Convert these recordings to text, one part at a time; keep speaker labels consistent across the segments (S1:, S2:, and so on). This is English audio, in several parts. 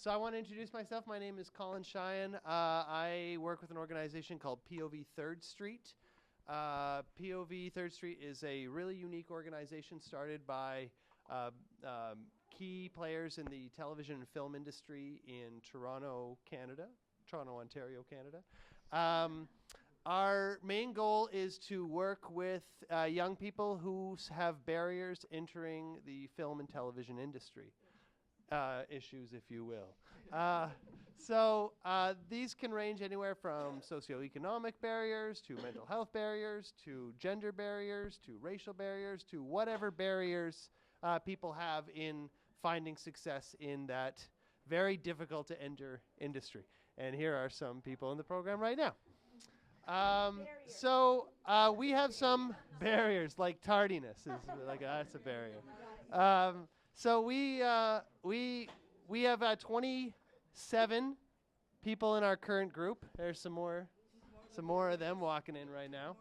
S1: So I want to introduce myself. My name is Colin Cheyenne. I work with an organization called POV Third Street. POV Third Street is a really unique organization started by key players in the television and film industry in Toronto, Ontario, Canada. Our main goal is to work with young people who have barriers entering the film and television industry. Issues, if you will. So these can range anywhere from socioeconomic barriers to mental health barriers to gender barriers to racial barriers to whatever barriers people have in finding success in that very difficult to enter industry. And here are some people in the program right now. We have some barriers, like tardiness is like that's a barrier. So we have 27 people in our current group. There's some more of them walking in right now.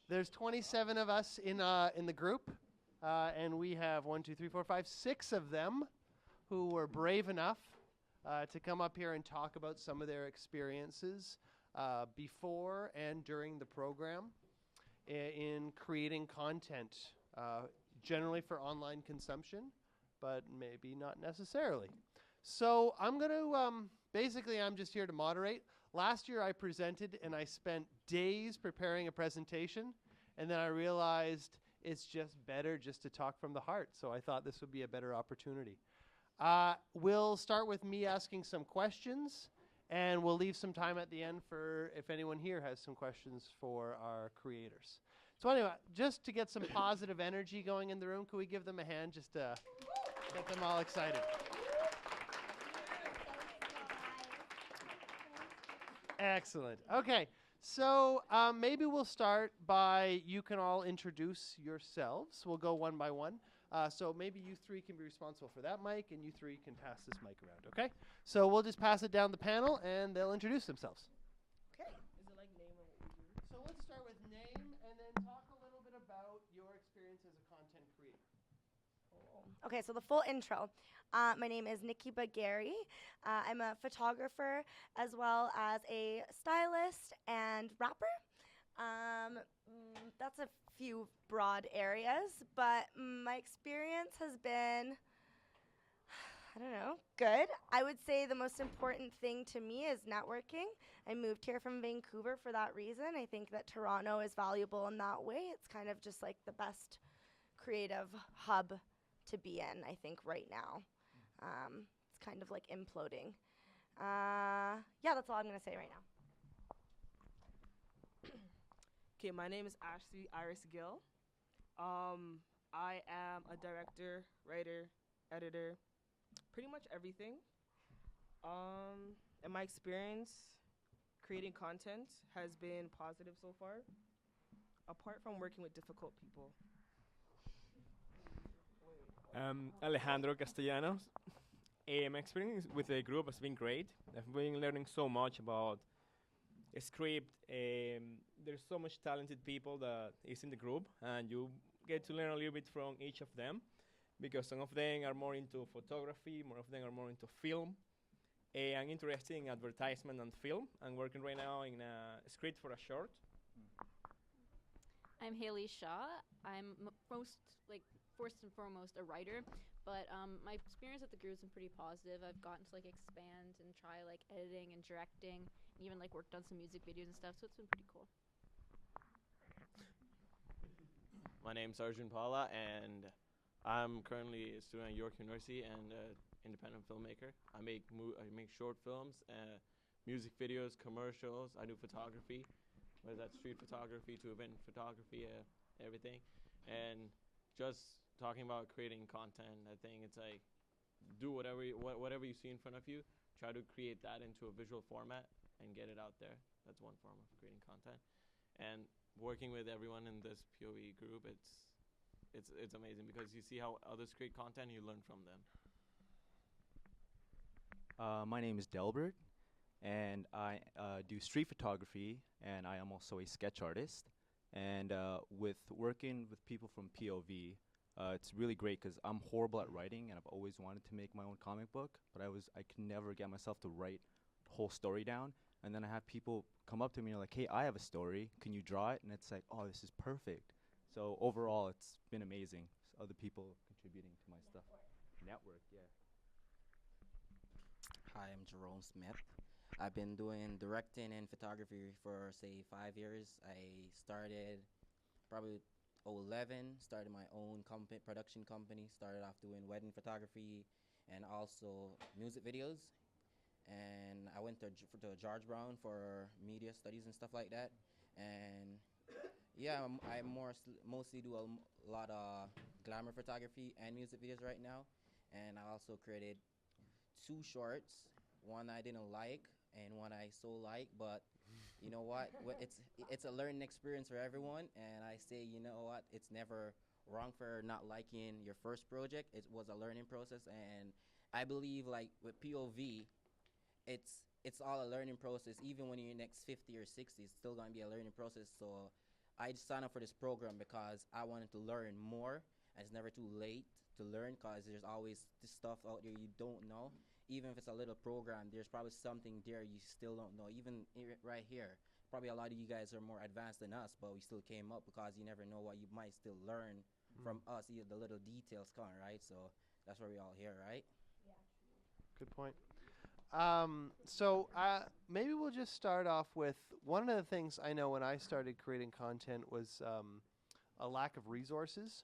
S1: There's 27 of us in the group, and we have 6 of them who were brave enough to come up here and talk about some of their experiences before and during the program in creating content. Generally for online consumption, but maybe not necessarily. So I'm going to, basically I'm just here to moderate. Last year I presented and I spent days preparing a presentation, and then I realized it's just better just to talk from the heart, so I thought this would be a better opportunity. We'll start with me asking some questions, and we'll leave some time at the end for if anyone here has some questions for our creators. So anyway, just to get some positive energy going in the room, can we give them a hand just to get them all excited? Excellent. Okay, so maybe we'll start by you can all introduce yourselves. We'll go one by one. So maybe you three can be responsible for that mic, and you three can pass this mic around, okay? So we'll just pass it down the panel, and they'll introduce themselves.
S2: Okay.
S1: Is it like name or what we do? So let's start with name, and then talk a little bit about your experience as a content creator.
S2: Okay, so the full intro. My name is Nikki Bagari. I'm a photographer as well as a stylist and rapper. That's a few broad areas, but my experience has been, I don't know, good. I would say the most important thing to me is networking. I moved here from Vancouver for that reason. I think that Toronto is valuable in that way. It's kind of just like the best creative hub to be in, I think, right now. It's kind of like imploding. Yeah, that's all I'm going to say right now.
S3: Okay, my name is Ashley Iris Gill. I am a director, writer, editor, pretty much everything. And my experience creating content has been positive so far, apart from working with difficult people.
S4: Alejandro Castellanos. My experience with the group has been great. I've been learning so much about script. There's so much talented people that is in the group, and you get to learn a little bit from each of them, because some of them are more into photography, more of them are more into film. I'm interested in advertisement and film. I'm working right now in a script for a short.
S5: I'm Haley Shaw. I'm first and foremost a writer, but my experience at the group has been pretty positive. I've gotten to expand and try editing and directing, and even worked on some music videos and stuff, so it's been pretty cool.
S6: My name's Arjun Pala, and I'm currently a student at York University and independent filmmaker. I make short films, music videos, commercials. I do photography, whether that's street photography to event photography, everything. And just talking about creating content, I think it's do whatever you see in front of you, try to create that into a visual format and get it out there. That's one form of creating content. And working with everyone in this POE group, it's amazing because you see how others create content, you learn from them.
S7: My name is Delbert, and I do street photography, and I am also a sketch artist. And with working with people from POV, It's really great because I'm horrible at writing, and I've always wanted to make my own comic book, but I could never get myself to write the whole story down. And then I have people come up to me and like, "Hey, I have a story. Can you draw it?" And it's like, "Oh, this is perfect." So overall, it's been amazing. Other people contributing to my stuff. Network, yeah.
S8: Hi, I'm Jerome Smith. I've been doing directing and photography for, say, 5 years. I started probably 2011, started my own production company, started off doing wedding photography and also music videos. And I went to George Brown for media studies and stuff like that. And yeah, I mostly do a lot of glamour photography and music videos right now. And I also created 2 shorts, one I didn't like and one I so like, but you know what? It's a learning experience for everyone, and I say, you know what? It's never wrong for not liking your first project. It was a learning process, and I believe like with POV, it's all a learning process. Even when you're next 50 or 60, it's still gonna be a learning process. So I just signed up for this program because I wanted to learn more, and it's never too late to learn because there's always this stuff out there you don't know. Even if it's a little program, there's probably something there you still don't know. Even right here, probably a lot of you guys are more advanced than us, but we still came up because you never know what you might still learn from us, either the little details come, right? So that's why we all here, right?
S1: Good point. Maybe we'll just start off with one of the things I know when I started creating content was a lack of resources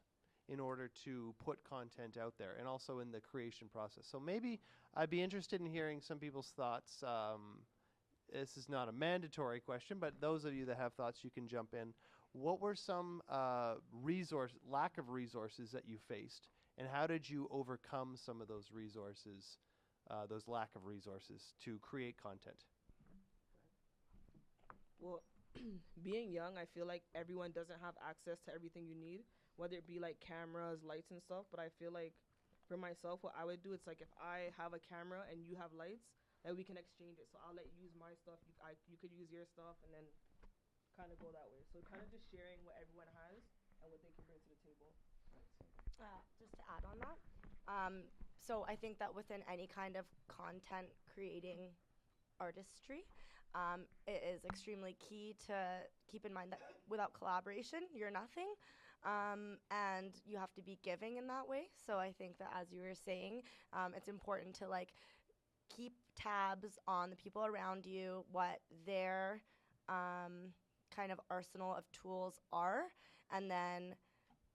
S1: in order to put content out there, and also in the creation process. So maybe I'd be interested in hearing some people's thoughts. This is not a mandatory question, but those of you that have thoughts, you can jump in. What were some lack of resources that you faced, and how did you overcome some of those resources, those lack of resources to create content?
S3: Well, being young, I feel like everyone doesn't have access to everything you need, whether it be like cameras, lights, and stuff. But I feel like for myself, what I would do, it's like if I have a camera and you have lights, then we can exchange it. So I'll let you use my stuff, you could use your stuff, and then kind of go that way. So kind of just sharing what everyone has and what they can bring to the table.
S2: Just to add on that, so I think that within any kind of content creating artistry, it is extremely key to keep in mind that without collaboration, you're nothing. And you have to be giving in that way. So I think that, as you were saying, it's important to like keep tabs on the people around you, what their kind of arsenal of tools are, and then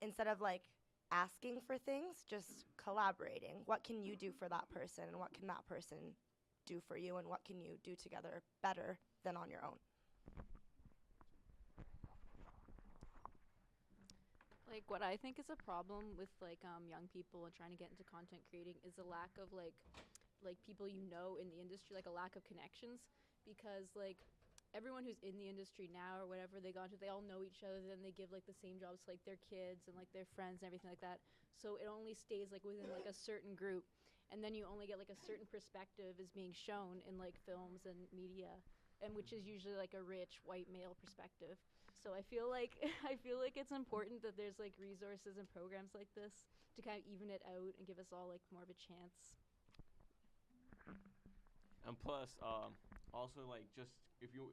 S2: instead of like asking for things, just collaborating. What can you do for that person, and what can that person do for you, and what can you do together better than on your own?
S5: Like, what I think is a problem with like young people and trying to get into content creating is a lack of like people in the industry, like a lack of connections, because like everyone who's in the industry now or whatever they got to, they all know each other, and they give like the same jobs to like their kids and like their friends and everything like that. So it only stays like within like a certain group, and then you only get like a certain perspective is being shown in like films and media, and which is usually like a rich white male perspective. So I feel like it's important that there's like resources and programs like this to kind of even it out and give us all like more of a chance.
S6: And plus, also like just if you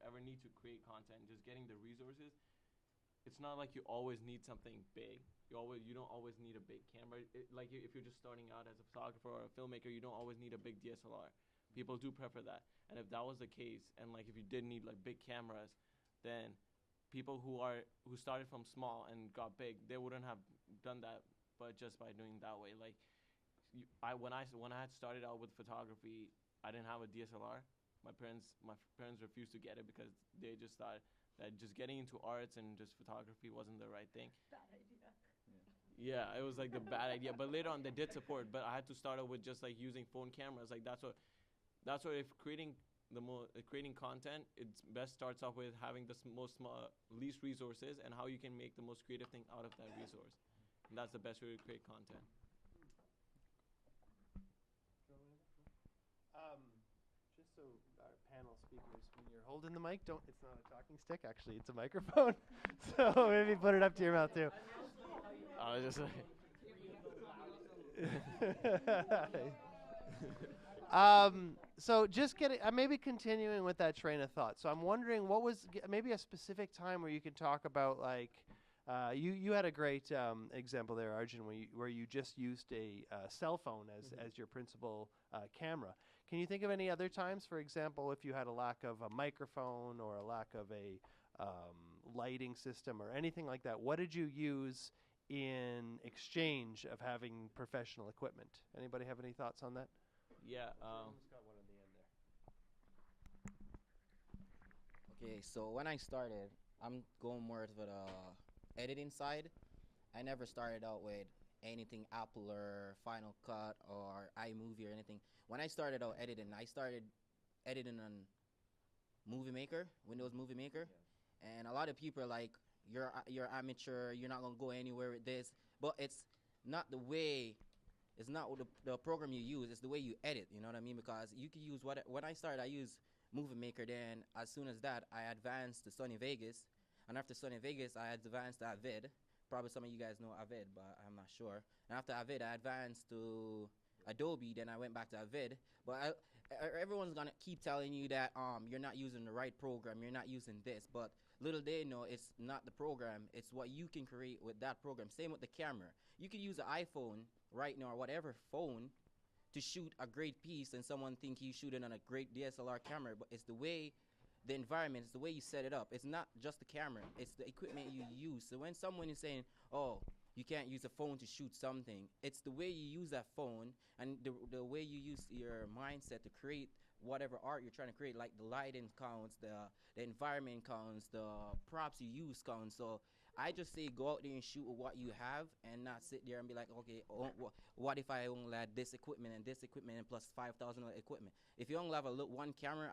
S6: ever need to create content, just getting the resources. It's not like you always need something big. You don't always need a big camera. Like if you're just starting out as a photographer or a filmmaker, you don't always need a big DSLR. People do prefer that. And if that was the case, and like if you did need like big cameras, then people who started from small and got big, they wouldn't have done that, but just by doing that way. Like, when I had started out with photography, I didn't have a DSLR. My parents refused to get it because they just thought that just getting into arts and just photography wasn't the right thing.
S2: Bad idea.
S6: Yeah, it was like the bad idea. But later on, they did support. But I had to start out with just like using phone cameras. Like that's what if creating content, it's best starts off with having the least resources and how you can make the most creative thing out of that resource. And that's the best way to create content.
S1: Just so our panel speakers, when you're holding the mic, it's not a talking stick, actually, it's a microphone. So maybe put it up to your mouth too.
S6: I was just like
S1: So just getting, maybe continuing with that train of thought. So I'm wondering, what was maybe a specific time where you could talk about, like, you had a great example there, Arjun, where you just used a cell phone as your principal camera. Can you think of any other times, for example, if you had a lack of a microphone or a lack of a lighting system or anything like that? What did you use in exchange of having professional equipment? Anybody have any thoughts on that?
S6: Yeah.
S8: Okay, so when I started, I'm going more to the editing side. I never started out with anything Apple or Final Cut or iMovie or anything. When I started out editing, I started editing on Movie Maker, Windows Movie Maker. And a lot of people are like, you're amateur, you're not gonna go anywhere with this. But it's not the way, it's not the program you use, it's the way you edit, you know what I mean? Because you can use when I started, I used Movie Maker. Then as soon as that, I advanced to Sony Vegas. And after Sony Vegas, I advanced to Avid. Probably some of you guys know Avid, but I'm not sure. And after Avid, I advanced to Adobe. Then I went back to Avid. But everyone's gonna keep telling you that you're not using the right program, you're not using this. But little they know, it's not the program, it's what you can create with that program. Same with the camera. You can use an iPhone right now or whatever phone to shoot a great piece, and someone think you shooting on a great DSLR camera, but it's the way, the environment, it's the way you set it up. It's not just the camera, it's the equipment you use. So when someone is saying, oh, you can't use a phone to shoot something, it's the way you use that phone and the way you use your mindset to create whatever art you're trying to create. Like the lighting counts, the environment counts, the props you use counts. So I just say go out there and shoot with what you have, and not sit there and be like, okay, what if I only had this equipment and plus 5,000 other equipment? If you only have one camera,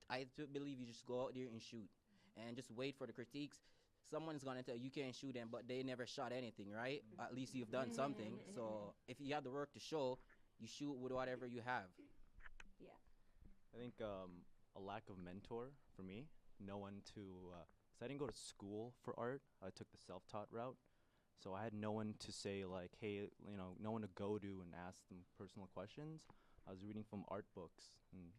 S8: I believe you just go out there and shoot, and just wait for the critiques. Someone's gonna tell you can't shoot them, but they never shot anything, right? At least you've done something. So if you have the work to show, you shoot with whatever you have.
S5: Yeah.
S7: I think a lack of mentor for me. No one to, cause I didn't go to school for art. I took the self-taught route. So I had no one to say like, hey, no one to go to and ask them personal questions. I was reading from art books, and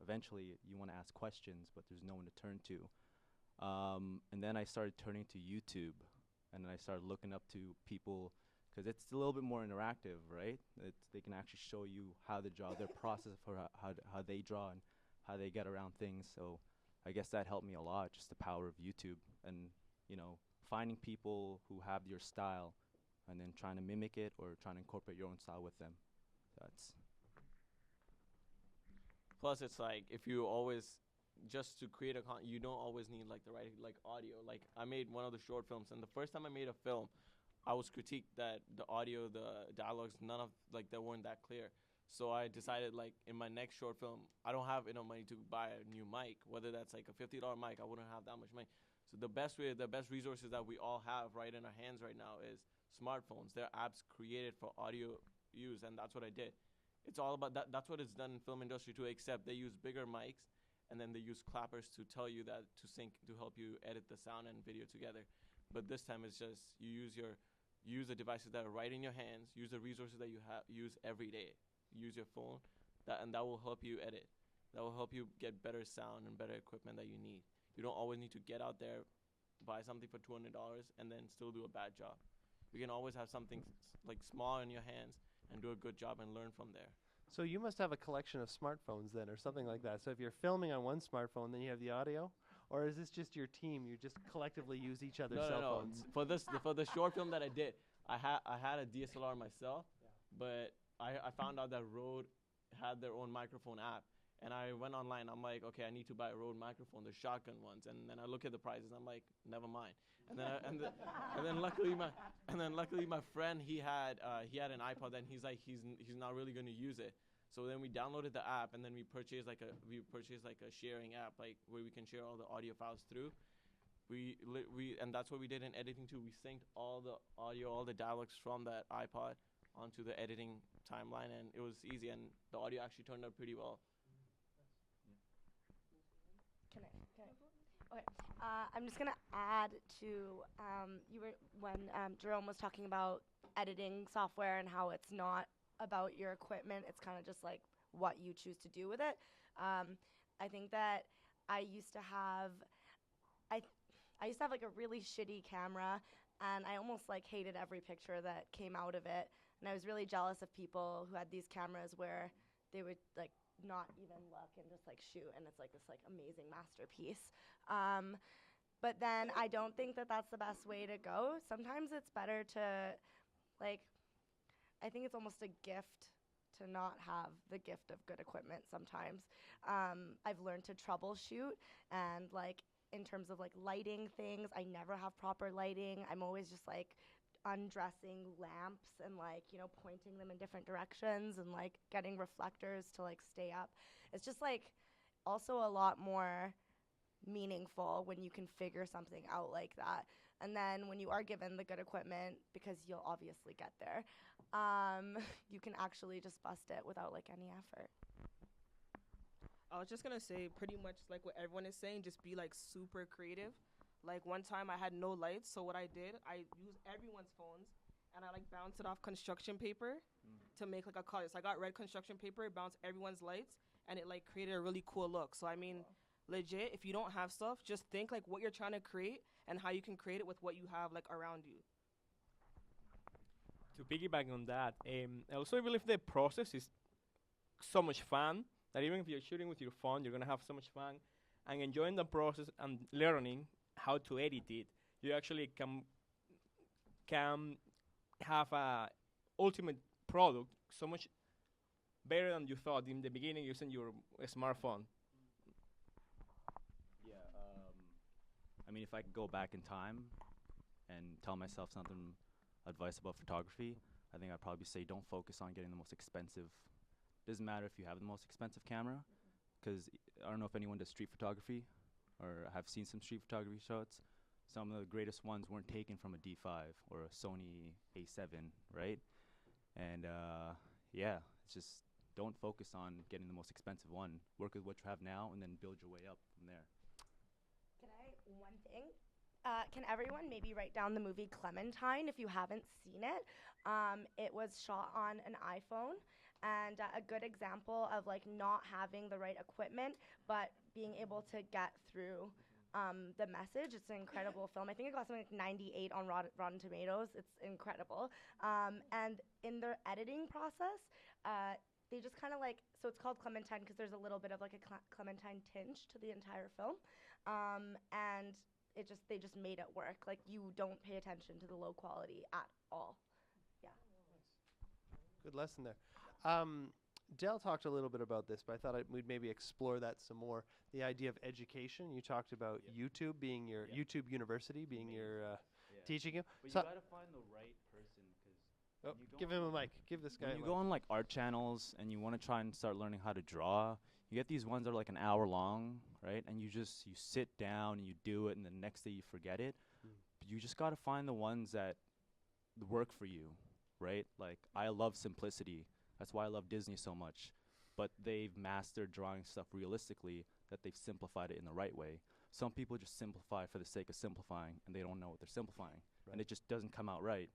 S7: eventually you want to ask questions, but there's no one to turn to. And then I started turning to YouTube, and then I started looking up to people, because it's a little bit more interactive, right? They can actually show you how they draw, their process for how they draw and how they get around things. So I guess that helped me a lot, just the power of YouTube, and finding people who have your style and then trying to mimic it or trying to incorporate your own style with them. That's
S6: Plus, it's like if you always just to create you don't always need like the right audio. Like I made one of the short films, and the first time I made a film, I was critiqued that the audio, the dialogues, none of they weren't that clear. So I decided like in my next short film, I don't have enough money to buy a new mic. Whether that's like a $50 mic, I wouldn't have that much money. So the best resources that we all have right in our hands right now is smartphones. They're apps created for audio use, and that's what I did. It's all about that. That's what it's done in film industry too, except they use bigger mics, and then they use clappers to tell you that to sync, to help you edit the sound and video together. But this time it's just you use the devices that are right in your hands, use the resources that you use every day. Use your phone, and that will help you edit. That will help you get better sound and better equipment that you need. You don't always need to get out there, buy something for $200, and then still do a bad job. You can always have something like small in your hands and do a good job and learn from there.
S1: So you must have a collection of smartphones then, or something like that. So if you're filming on one smartphone, then you have the audio, or is this just your team? You just collectively use each other's cell phones?
S6: For the short film that I did, I had a DSLR myself, but I found out that Rode had their own microphone app, and I went online. I'm like, okay, I need to buy a Rode microphone, the shotgun ones, and then I look at the prices. I'm like, never mind. And then luckily my friend he had an iPod, and he's like he's not really going to use it. So then we downloaded the app, and then we purchased like a sharing app, like where we can share all the audio files through. And that's what we did in editing too. We synced all the audio, all the dialogues from that iPod onto the editing timeline, and it was easy, and the audio actually turned out pretty well.
S2: Can I? Okay. I'm just gonna add to you were when Jerome was talking about editing software and how it's not about your equipment. It's kind of just like what you choose to do with it. I think that I used to have I I used to have like a really shitty camera, and I almost like hated every picture that came out of it. And I was really jealous of people who had these cameras where they would like not even look and just like shoot, and it's like this like amazing masterpiece. But then I don't think that that's the best way to go. Sometimes it's better to like I think it's almost a gift to not have the gift of good equipment sometimes. I've learned to troubleshoot, and like in terms of like lighting things, I never have proper lighting. I'm always just like undressing lamps and like, you know, pointing them in different directions and like getting reflectors to like stay up. It's just like also a lot more meaningful when you can figure something out like that. And then when you are given the good equipment, because you'll obviously get there, you can actually just bust it without like any effort.
S3: I was just gonna say pretty much like what everyone is saying, just be like super creative. Like one time I had no lights, so what I did, I used everyone's phones and I like bounced it off construction paper to make like a color. So I got red construction paper, bounced everyone's lights, and it like created a really cool look. So I mean, legit, if you don't have stuff, just think like what you're trying to create and how you can create it with what you have like around you.
S4: To piggyback on that, I also believe the process is so much fun that even if you're shooting with your phone, you're gonna have so much fun and enjoying the process and learning how to edit it. You actually can have a ultimate product so much better than you thought in the beginning using your smartphone.
S7: Yeah. I mean, if I could go back in time and tell myself something, advice about photography, I think I'd probably say don't focus on getting the most expensive. Doesn't matter if you have the most expensive camera, because I don't know if anyone does street photography or have seen some street photography shots. Some of the greatest ones weren't taken from a D5 or a Sony A7, right? And yeah, it's just don't focus on getting the most expensive one. Work with what you have now and then build your way up from there.
S2: One thing? Can everyone maybe write down the movie Clementine if you haven't seen it? It was shot on an iPhone, and a good example of like not having the right equipment but being able to get through the message. It's an incredible film. I think it got something like 98 on Rotten Tomatoes. It's incredible. And in their editing process, they just kind of like, so it's called Clementine because there's a little bit of like a Clementine tinge to the entire film. And they just made it work. Like you don't pay attention to the low quality at all. Yeah.
S1: Good lesson there. Dell talked a little bit about this, but I thought we'd maybe explore that some more. The idea of education. You talked about YouTube being your YouTube University being your teaching you.
S7: But
S1: So
S7: you gotta find the right person, because
S1: give him a mic. Give this guy
S7: when
S1: a
S7: you
S1: mic.
S7: go on like art channels and you want to try and start learning how to draw, you get these ones that are like an hour long, right? And you sit down and you do it, and the next day you forget it. But you just gotta find the ones that work for you, right? Like I love simplicity. That's why I love Disney so much. But they've mastered drawing stuff realistically, that they've simplified it in the right way. Some people just simplify for the sake of simplifying, and they don't know what they're simplifying, and it just doesn't come out right.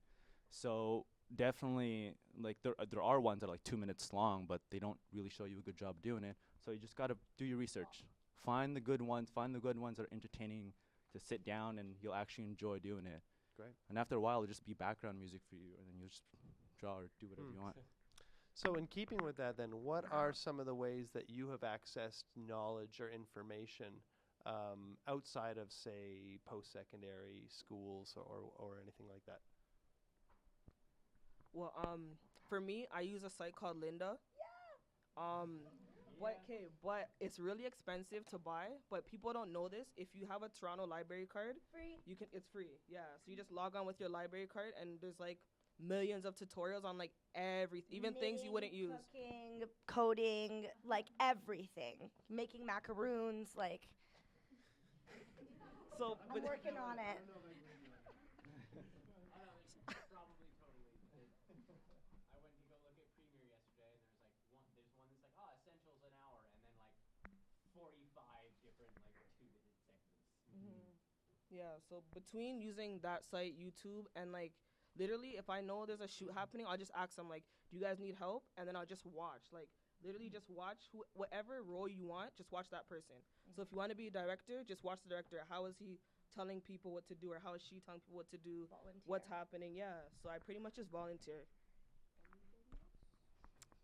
S7: So definitely, like there are ones that are like 2 minutes long, but they don't really show you a good job doing it. So you just gotta do your research. Find the good ones. Find the good ones that are entertaining to sit down, and you'll actually enjoy doing it.
S1: Great.
S7: And after a while, it'll just be background music for you, and then you'll just draw or do whatever you want.
S1: So in keeping with that, then, what are some of the ways that you have accessed knowledge or information outside of, say, post-secondary schools or anything like that?
S3: Well, for me, I use a site called Lynda. But it's really expensive to buy. But people don't know this. If you have a Toronto library card, it's free. Yeah, so you just log on with your library card, and there's like millions of tutorials on like even things you wouldn't use.
S2: Cooking, coding, like everything. Making macaroons, like.
S3: So
S2: I'm working on it.
S9: Probably totally. I went to go look at Premiere yesterday, and there's one that's like, oh, essentials an hour, and then like 45 different like 2-minute segments.
S3: Yeah, so between using that site, YouTube, and like literally, if I know there's a shoot happening, I'll just ask them like, "Do you guys need help?" And then I'll just watch, like literally just watch whatever role you want. Just watch that person. So if you want to be a director, just watch the director. How is he telling people what to do, or how is she telling people what to do?
S2: Volunteer.
S3: What's happening? Yeah. So I pretty much just volunteer.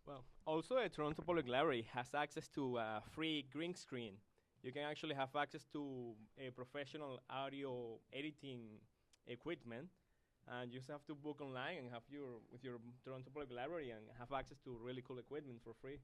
S4: Well, also Toronto Public Library has access to free green screen. You can actually have access to a professional audio editing equipment, and you just have to book online and have your Toronto Public Library and have access to really cool equipment for free.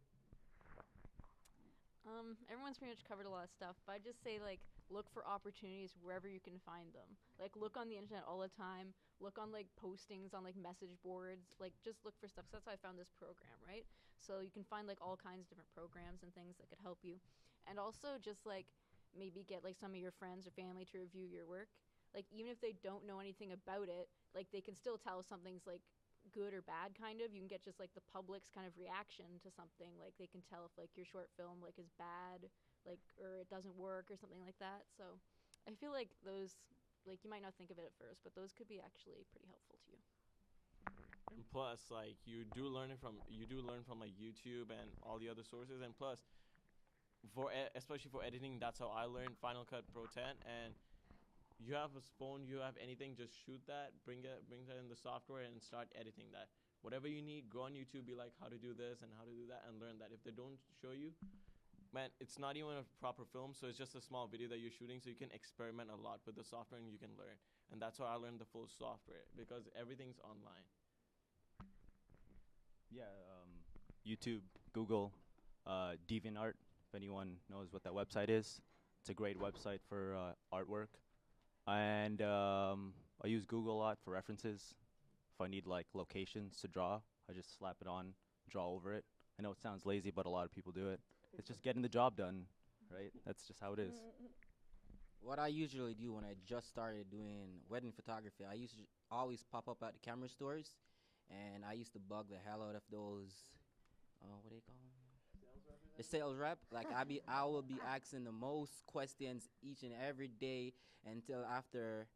S5: Everyone's pretty much covered a lot of stuff, but I just say like look for opportunities wherever you can find them. Like look on the internet all the time. Look on like postings on like message boards. Like just look for stuff. 'Cause that's how I found this program, right? So you can find like all kinds of different programs and things that could help you, and also just like maybe get like some of your friends or family to review your work. Like even if they don't know anything about it, like they can still tell if something's like good or bad kind of. You can get just like the public's kind of reaction to something. Like they can tell if like your short film like is bad, like or it doesn't work or something like that. So I feel like those, like you might not think of it at first, but those could be actually pretty helpful to you.
S6: And plus, like you do learn from like YouTube and all the other sources. And plus, especially for editing, that's how I learned Final Cut Pro 10. And you have a phone, you have anything, just shoot that, bring that in the software and start editing that. Whatever you need, go on YouTube, be like how to do this and how to do that, and learn that. If they don't show you, man, it's not even a proper film, so it's just a small video that you're shooting, so you can experiment a lot with the software and you can learn. And that's how I learned the full software, because everything's online.
S7: Yeah, YouTube, Google, DeviantArt, if anyone knows what that website is. It's a great website for artwork. And I use Google a lot for references. If I need like locations to draw, I just slap it on, draw over it. I know it sounds lazy, but a lot of people do it. It's just getting the job done, right? That's just how it is.
S8: What I usually do when I just started doing wedding photography, I used to always pop up at the camera stores, and I used to bug the hell out of those, what do they call them? The sales rep. Like I will be asking the most questions each and every day until after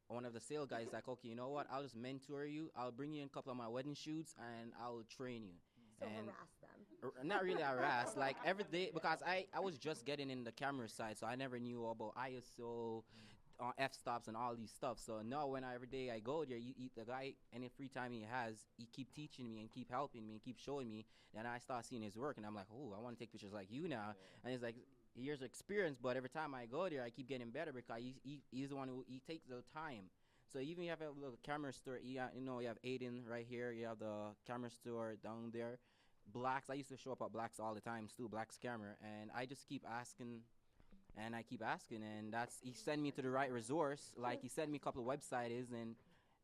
S8: one of the sales guys like, okay, you know what? I'll just mentor you. I'll bring you in a couple of my wedding shoots and I'll train you.
S2: So
S8: and
S2: harass them.
S8: not really harass, like every day, because I was just getting in the camera side, so I never knew about ISO, f-stops and all these stuff. So now when every day I go there, the guy, any free time he has, he keep teaching me and keep helping me and keep showing me. Then I start seeing his work and I'm like, oh, I want to take pictures like you now. And he's like, years of experience, but every time I go there, I keep getting better because he's the one he takes the time. So even you have a little camera store, you have Aiden right here, you have the camera store down there. Blacks, I used to show up at Blacks all the time, too, Blacks camera, and I just keep asking, and he sent me to the right resource. Like he sent me a couple of websites,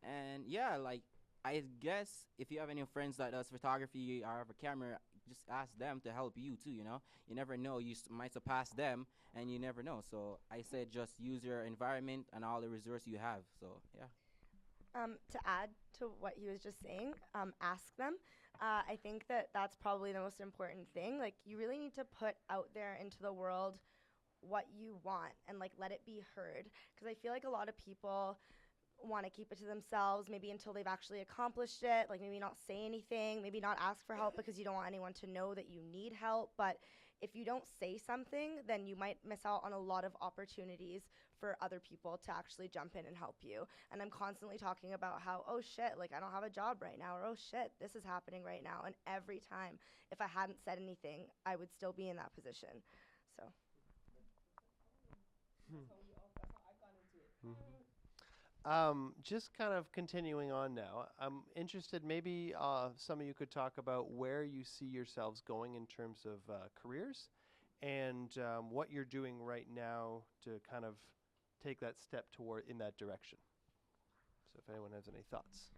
S8: and yeah, like I guess if you have any friends that does photography or have a camera, just ask them to help you too. You never know, you might surpass them, and you never know. So I said just use your environment and all the resources you have. So yeah.
S2: To add to what he was just saying, ask them. I think that's probably the most important thing. Like, you really need to put out there into the world what you want and, like, let it be heard. Because I feel like a lot of people want to keep it to themselves, maybe until they've actually accomplished it. Like, maybe not say anything, maybe not ask for help because you don't want anyone to know that you need help. But if you don't say something, then you might miss out on a lot of opportunities for other people to actually jump in and help you. And I'm constantly talking about how, oh shit, like I don't have a job right now, or oh shit, this is happening right now. And every time, if I hadn't said anything, I would still be in that position. So.
S1: Just kind of continuing on now, I'm interested, maybe some of you could talk about where you see yourselves going in terms of careers and what you're doing right now to kind of take that step toward in that direction. So if anyone has any thoughts.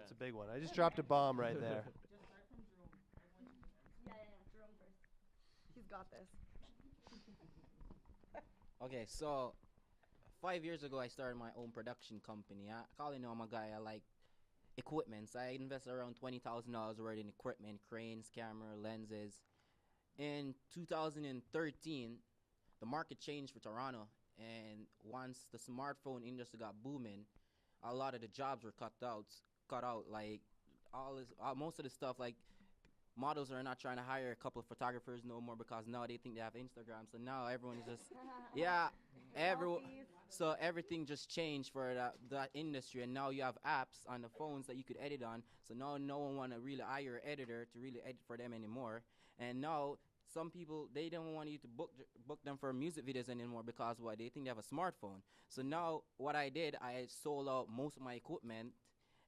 S1: It's a big one. I just dropped a bomb right there.
S2: Yeah, Jerome first. He's got this.
S8: Okay, so 5 years ago, I started my own production company. I call it, I'm a guy, I like equipment. So I invested around $20,000 worth in equipment, cranes, camera, lenses. In 2013, the market changed for Toronto, and once the smartphone industry got booming, a lot of the jobs were cut out. Like most of the stuff, like models are not trying to hire a couple of photographers no more because now they think they have Instagram. So now everyone's just yeah, everyone. So everything just changed for that industry, and now you have apps on the phones that you could edit on. So now no one want to really hire an editor to really edit for them anymore. And now some people, they don't want you to book them for music videos anymore because what, they think they have a smartphone. So now what I did, I sold out most of my equipment,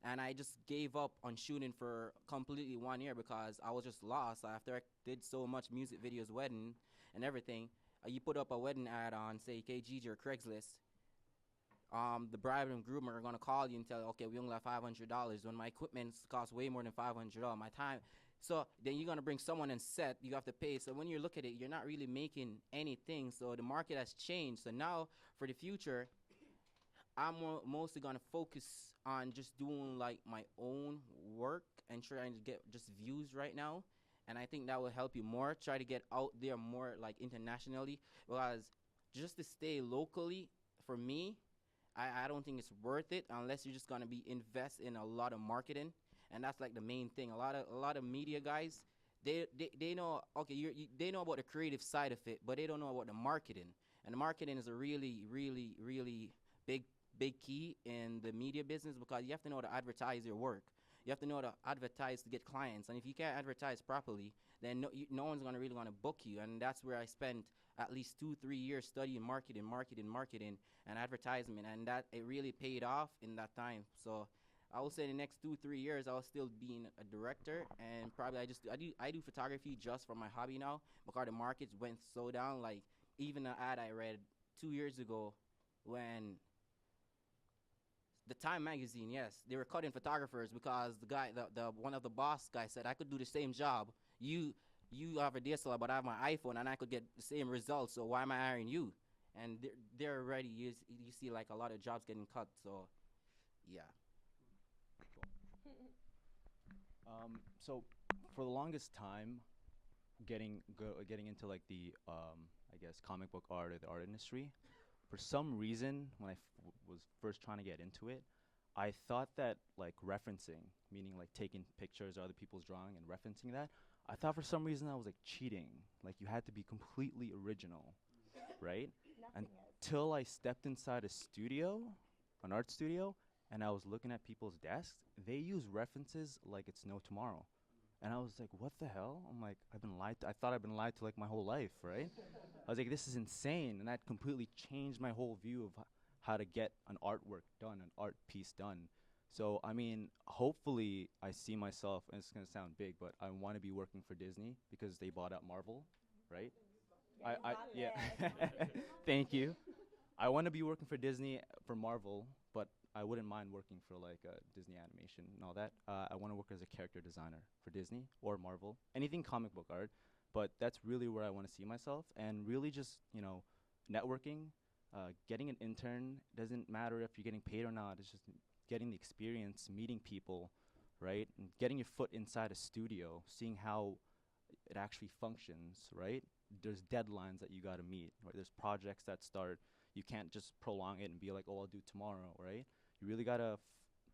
S8: and I just gave up on shooting for completely 1 year because I was just lost after I did so much music videos, wedding and everything. You put up a wedding ad on, say, KGG or Craigslist. The bride and groom are gonna call you and tell you, okay, we only have $500 when my equipment costs way more than $500. My time, so then you're gonna bring someone and set. You have to pay. So when you look at it, you're not really making anything. So the market has changed. So now for the future, I'm mostly gonna focus on just doing like my own work and trying to get just views right now. And I think that will help you more. Try to get out there more like internationally, because just to stay locally for me, I don't think it's worth it unless you're just gonna be invest in a lot of marketing, and that's like the main thing. A lot of media guys, they know, okay, they know about the creative side of it, but they don't know about the marketing. And the marketing is a really big key in the media business, because you have to know how to advertise your work. You have to know how to advertise to get clients, and if you can't advertise properly, then no one's really gonna book you. And that's where I spent at least 2-3 years studying marketing and advertisement, and that it really paid off in that time. So I will say the next 2-3 years I will still being a director, and probably I do photography just for my hobby now, because the markets went so down. Like even an ad I read 2 years ago, when the Time magazine, yes, they were cutting photographers because the one of the boss guys said, I could do the same job. You have a DSLR, but I have my iPhone, and I could get the same results. So why am I hiring you? And they're already, you see like a lot of jobs getting cut. So yeah.
S7: So for the longest time, getting into like the I guess comic book art or the art industry, for some reason when I was first trying to get into it, I thought that like referencing, meaning like taking pictures of other people's drawing and referencing that, I thought for some reason that was like cheating. Like you had to be completely original, right? Until I stepped inside a studio, an art studio, and I was looking at people's desks. They use references like it's no tomorrow. And I was like, what the hell? I'm like, I've been lied to. I thought I've been lied to like my whole life, right? I was like, this is insane. And that completely changed my whole view of how to get an artwork done, an art piece done. So, I mean, hopefully I see myself, and it's going to sound big, but I want to be working for Disney because they bought out Marvel, right? Yeah. Thank you. I want to be working for Disney, for Marvel, but I wouldn't mind working for like Disney animation and all that. I want to work as a character designer for Disney or Marvel, anything comic book art. But that's really where I want to see myself, and really just, you know, networking, getting an intern. Doesn't matter if you're getting paid or not. It's just getting the experience, meeting people, right, and getting your foot inside a studio, seeing how it actually functions, right? There's deadlines that you got to meet, right? There's projects that start. You can't just prolong it and be like, oh, I'll do tomorrow, right? You really got to,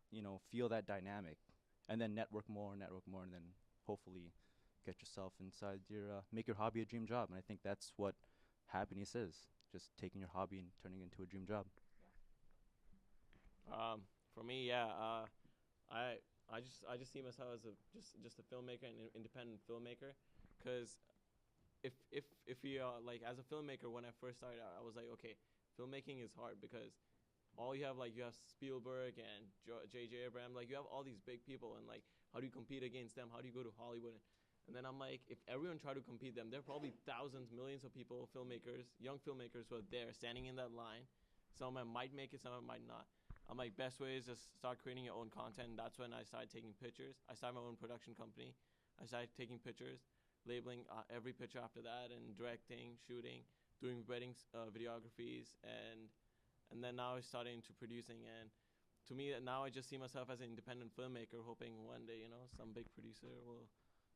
S7: you know, feel that dynamic, and then network more, and then hopefully get yourself inside your, make your hobby a dream job. And I think that's what happiness is, just taking your hobby and turning it into a dream job.
S6: For me, yeah, I just see myself as just a filmmaker and an independent filmmaker, because if you like as a filmmaker, when I first started out, I was like, okay, filmmaking is hard because all you have, like, you have Spielberg and J.J. Abrams, like you have all these big people, and like how do you compete against them? How do you go to Hollywood? And then I'm like, if everyone tried to compete them, there are probably thousands, millions of people, filmmakers, young filmmakers who are there standing in that line. Some of them might make it, some of them might not. I'm like, best way is just start creating your own content. And that's when I started taking pictures. I started my own production company. I started taking pictures, labeling every picture after that, and directing, shooting, doing weddings, videographies, and then now I started into producing. And to me, now I just see myself as an independent filmmaker, hoping one day, you know, some big producer will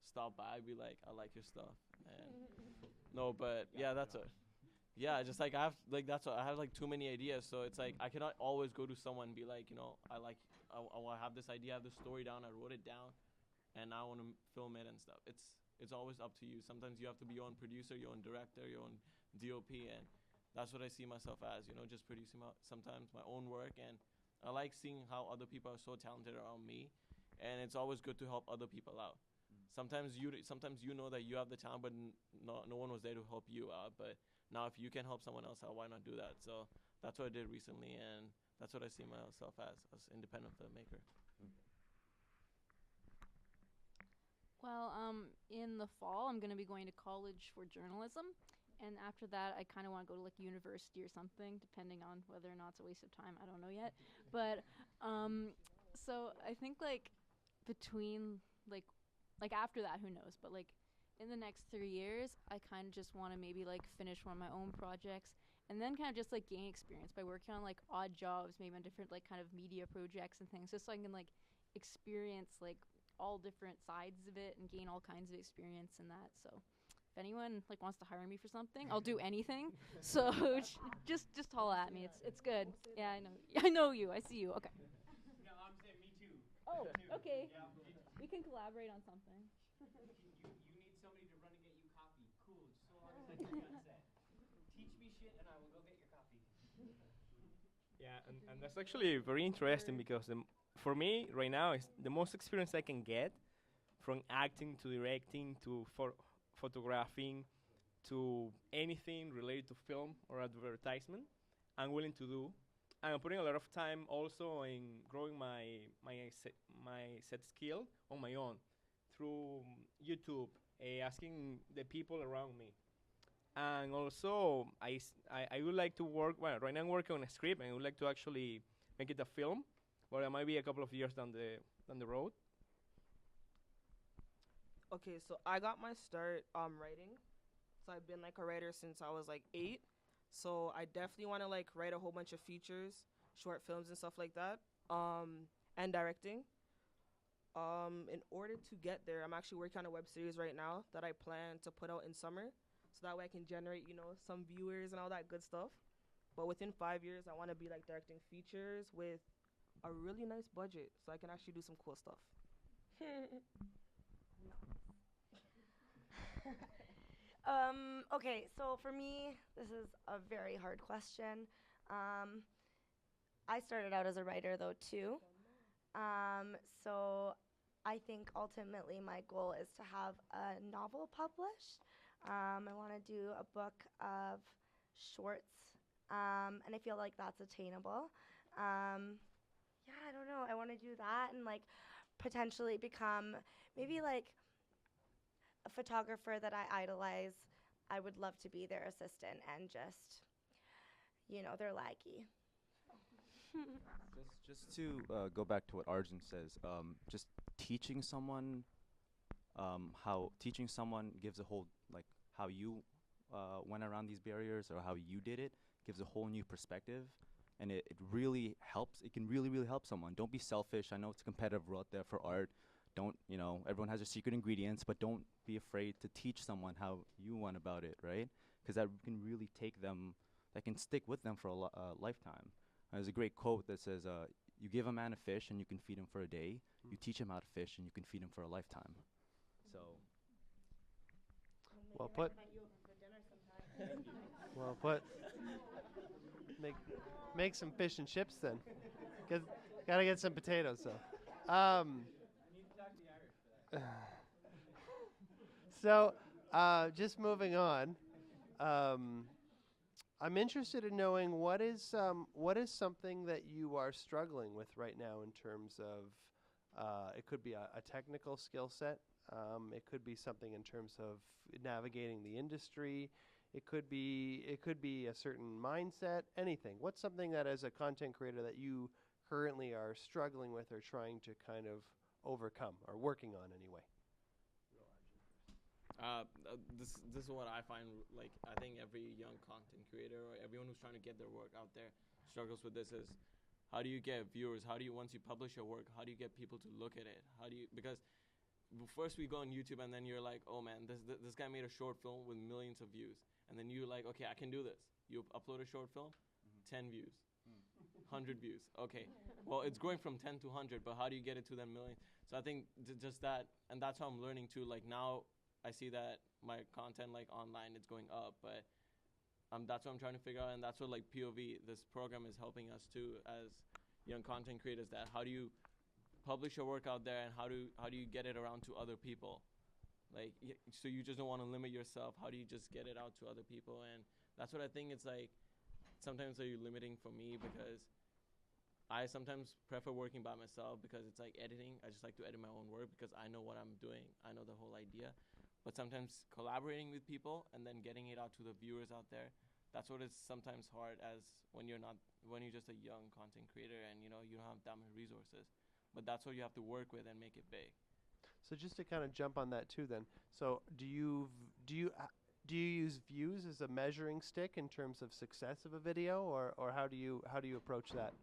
S6: stop by, be like, I like your stuff. And no, but yeah, that's it. yeah, just like I have like that's what, I have like too many ideas, so it's like I cannot always go to someone and be like, I have this idea, I have this story down, I wrote it down, and I want to film it and stuff. It's always up to you. Sometimes you have to be your own producer, your own director, your own DOP, and that's what I see myself as. Just producing sometimes my own work, and I like seeing how other people are so talented around me, and it's always good to help other people out. Sometimes you know that you have the talent, but no one was there to help you out. But now if you can help someone else out, why not do that? So that's what I did recently, and that's what I see myself as independent filmmaker.
S5: Well, in the fall, I'm going to be going to college for journalism. And after that, I kind of want to go to like university or something, depending on whether or not it's a waste of time. I don't know yet. But so I think like between like after that, who knows? But like in the next 3 years, I kind of just want to maybe like finish one of my own projects and then kind of just like gain experience by working on like odd jobs, maybe on different like kind of media projects and things, just so I can like experience like all different sides of it and gain all kinds of experience in that. So if anyone like wants to hire me for something, I'll do anything. So just holla at me. It's good. Yeah, I know. I know you. I see you. Okay.
S9: No, I'm saying me too.
S5: Oh,
S9: Me too.
S5: okay.
S9: Yeah,
S5: We can collaborate on something.
S9: you need somebody to run and get you coffee. Cool, just so long as I can be on set. Teach me shit and I will go get your coffee.
S4: Yeah, and that's actually very interesting because for me right now is the most experience I can get from acting to directing to photographing to anything related to film or advertisement. I'm willing to do. And I'm putting a lot of time also in growing my set skill on my own through YouTube, asking the people around me. And also, I would like to work. Well, right now I'm working on a script, and I would like to actually make it a film, but it might be a couple of years down the road.
S3: Okay, so I got my start writing. So I've been like a writer since I was like 8. So I definitely want to like write a whole bunch of features, short films and stuff like that. And directing. In order to get there, I'm actually working on a web series right now that I plan to put out in summer. So that way I can generate, some viewers and all that good stuff. But within 5 years, I want to be like directing features with a really nice budget so I can actually do some cool stuff.
S2: Okay, so for me, this is a very hard question. I started out as a writer, though, too. So I think ultimately my goal is to have a novel published. I want to do a book of shorts, and I feel like that's attainable. Yeah, I don't know. I want to do that and like potentially become maybe like a photographer that I idolize. I would love to be their assistant and just, they're laggy.
S7: Just to go back to what Arjun says, just teaching someone teaching someone gives a whole, like, how you went around these barriers or how you did it gives a whole new perspective, and it really helps. It can really, really help someone. Don't be selfish. I know it's a competitive world there for art. Don't, everyone has their secret ingredients, but don't be afraid to teach someone how you went about it, right? Because that can really that can stick with them for a lifetime. There's a great quote that says, you give a man a fish and you can feed him for a day. You teach him how to fish and you can feed him for a lifetime. So.
S1: Well put. Well put. Make some fish and chips then. Gotta get some potatoes though.
S9: I need to talk to the Irish for that.
S1: So, just moving on. I'm interested in knowing what is something that you are struggling with right now in terms of it could be a technical skill set. It could be something in terms of navigating the industry. It could be a certain mindset. Anything. What's something that as a content creator that you currently are struggling with or trying to kind of overcome or working on anyway?
S6: This is what I find, like, I think every young content creator or everyone who's trying to get their work out there struggles with this is, how do you get viewers? How do you, once you publish your work, how do you get people to look at it? Because first we go on YouTube and then you're like, oh man, this guy made a short film with millions of views. and then you're like, okay, I can do this. You upload a short film, 10 views, 100 views. Okay, well, it's going from 10 to 100, but how do you get it to that million? So I think just that, and that's how I'm learning too. Like now, I see that my content like online is going up, but that's what I'm trying to figure out, and that's what like POV, this program is helping us too as young content creators. That how do you publish your work out there, and how do you get it around to other people? Like, so you just don't want to limit yourself. How do you just get it out to other people? And that's what I think it's like. Sometimes are you limiting for me because I sometimes prefer working by myself because it's like editing. I just like to edit my own work because I know what I'm doing. I know the whole idea. But sometimes collaborating with people and then getting it out to the viewers out there, that's what is sometimes hard as when you're just a young content creator and you don't have that many resources. But that's what you have to work with and make it big.
S1: So just to kind of jump on that too, then. So do you use views as a measuring stick in terms of success of a video, or how do you approach that?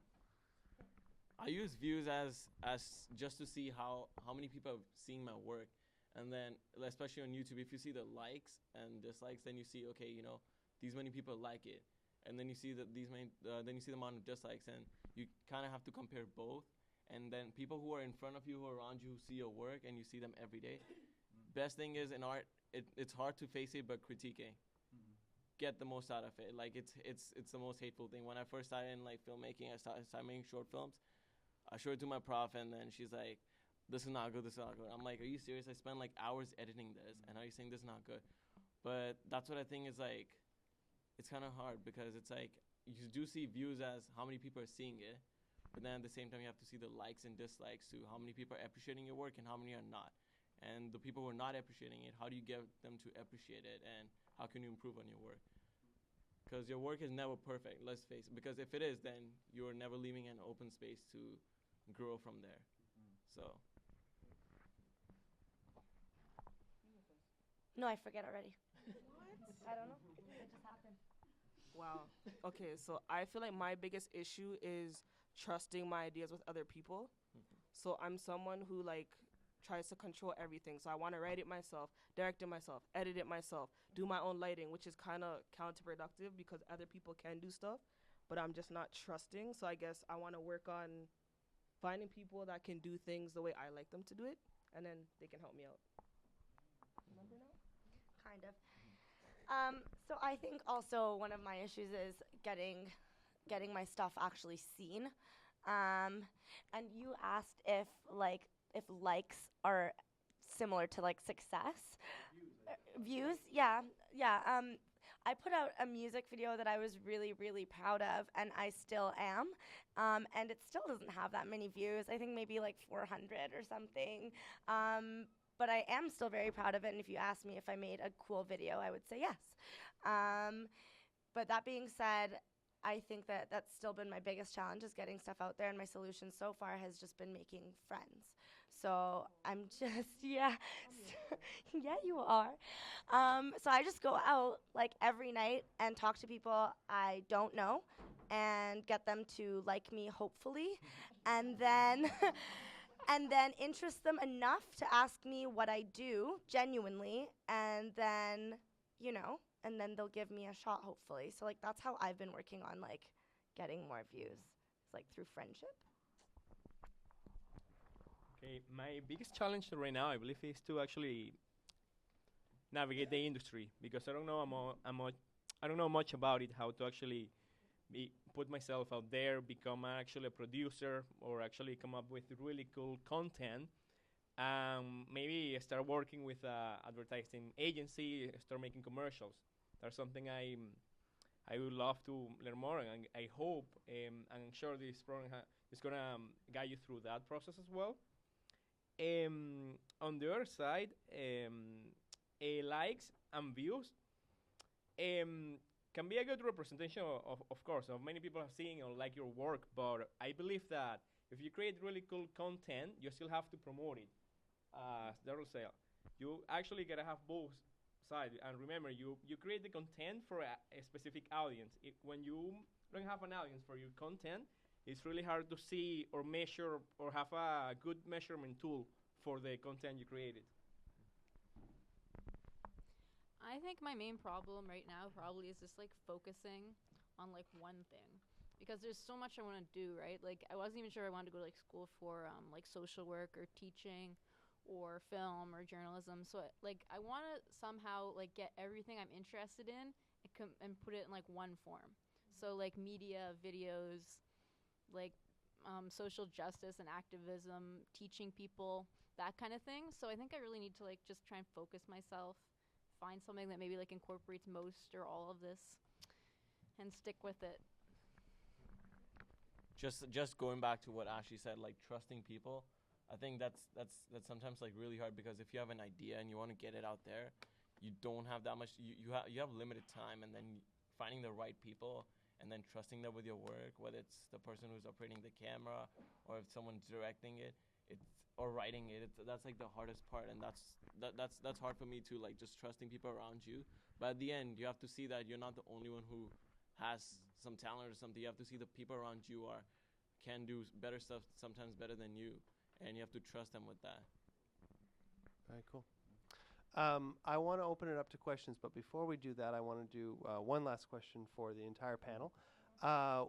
S6: I use views as just to see how many people are seeing my work, and then especially on YouTube, if you see the likes and dislikes, then you see these many people like it, and then you see that then you see the amount of dislikes, and you kind of have to compare both. And then people who are in front of you, who are around you, who see your work, and you see them every day. Best thing is in art, it's hard to face it, but critiquing. Get the most out of it. Like it's the most hateful thing. When I first started in like filmmaking, I started making short films. I showed it to my prof, and then she's like, "This is not good. This is not good." I'm like, "Are you serious? I spent like hours editing this, and now you're saying this is not good?" But that's what I think is like, it's kind of hard because it's like you do see views as how many people are seeing it. But then at the same time, you have to see the likes and dislikes too. How many people are appreciating your work and how many are not? And the people who are not appreciating it, how do you get them to appreciate it? And how can you improve on your work? Because your work is never perfect, let's face it. Because if it is, then you're never leaving an open space to grow from there. So.
S2: No, I forget already. What? I don't know. It just happened.
S3: Wow. Okay, so I feel like my biggest issue is trusting my ideas with other people. So I'm someone who like tries to control everything. So I want to write it myself, direct it myself, edit it myself, do my own lighting, which is kind of counterproductive because other people can do stuff, but I'm just not trusting. So I guess I want to work on finding people that can do things the way I like them to do it, and then they can help me out. Remember now?
S2: Kind of. So I think also one of my issues is getting my stuff actually seen. And you asked if likes are similar to like success. Views, yeah. I put out a music video that I was really, really proud of, and I still am. And it still doesn't have that many views. I think maybe like 400 or something. But I am still very proud of it, and if you ask me if I made a cool video, I would say yes. But that being said, I think that that's still been my biggest challenge is getting stuff out there, and my solution so far has just been making friends. So I'm just, yeah, yeah, you are. So I just go out like every night and talk to people I don't know and get them to like me, hopefully, and then and then interest them enough to ask me what I do genuinely, and then, and then they'll give me a shot, hopefully. So, like, that's how I've been working on, like, getting more views. It's, like, through friendship.
S4: Okay, my biggest challenge right now, I believe, is to actually navigate the industry because I don't know much about it, how to actually put myself out there, become actually a producer, or actually come up with really cool content. Maybe start working with an advertising agency, start making commercials. That's something I would love to learn more, and I hope, I'm sure this program is going to guide you through that process as well. On the other side, likes and views can be a good representation of course, of many people have seen or like your work, but I believe that if you create really cool content, you still have to promote it. Daryl said, you actually gotta have both sides. And remember, you create the content for a specific audience. When you don't have an audience for your content, it's really hard to see or measure or have a good measurement tool for the content you created.
S5: I think my main problem right now probably is just like focusing on like one thing, because there's so much I want to do, right? Like I wasn't even sure I wanted to go to like school for like social work or teaching or film or journalism. So like I want to somehow like get everything I'm interested in and put it in like one form. So like media, videos, like social justice and activism, teaching people, that kind of thing. So I think I really need to like just try and focus myself, find something that maybe like incorporates most or all of this, and stick with it.
S6: Just going back to what Ashley said, like trusting people. I think that's sometimes like really hard, because if you have an idea and you want to get it out there, you don't have that much. You have limited time, and then finding the right people and then trusting them with your work, whether it's the person who's operating the camera or if someone's directing it, or writing it. That's like the hardest part, and that's hard for me too. Like just trusting people around you. But at the end, you have to see that you're not the only one who has some talent or something. You have to see the people around you can do better stuff, sometimes better than you, and you have to trust them with that.
S1: Very cool. I want to open it up to questions, but before we do that, I want to do one last question for the entire panel.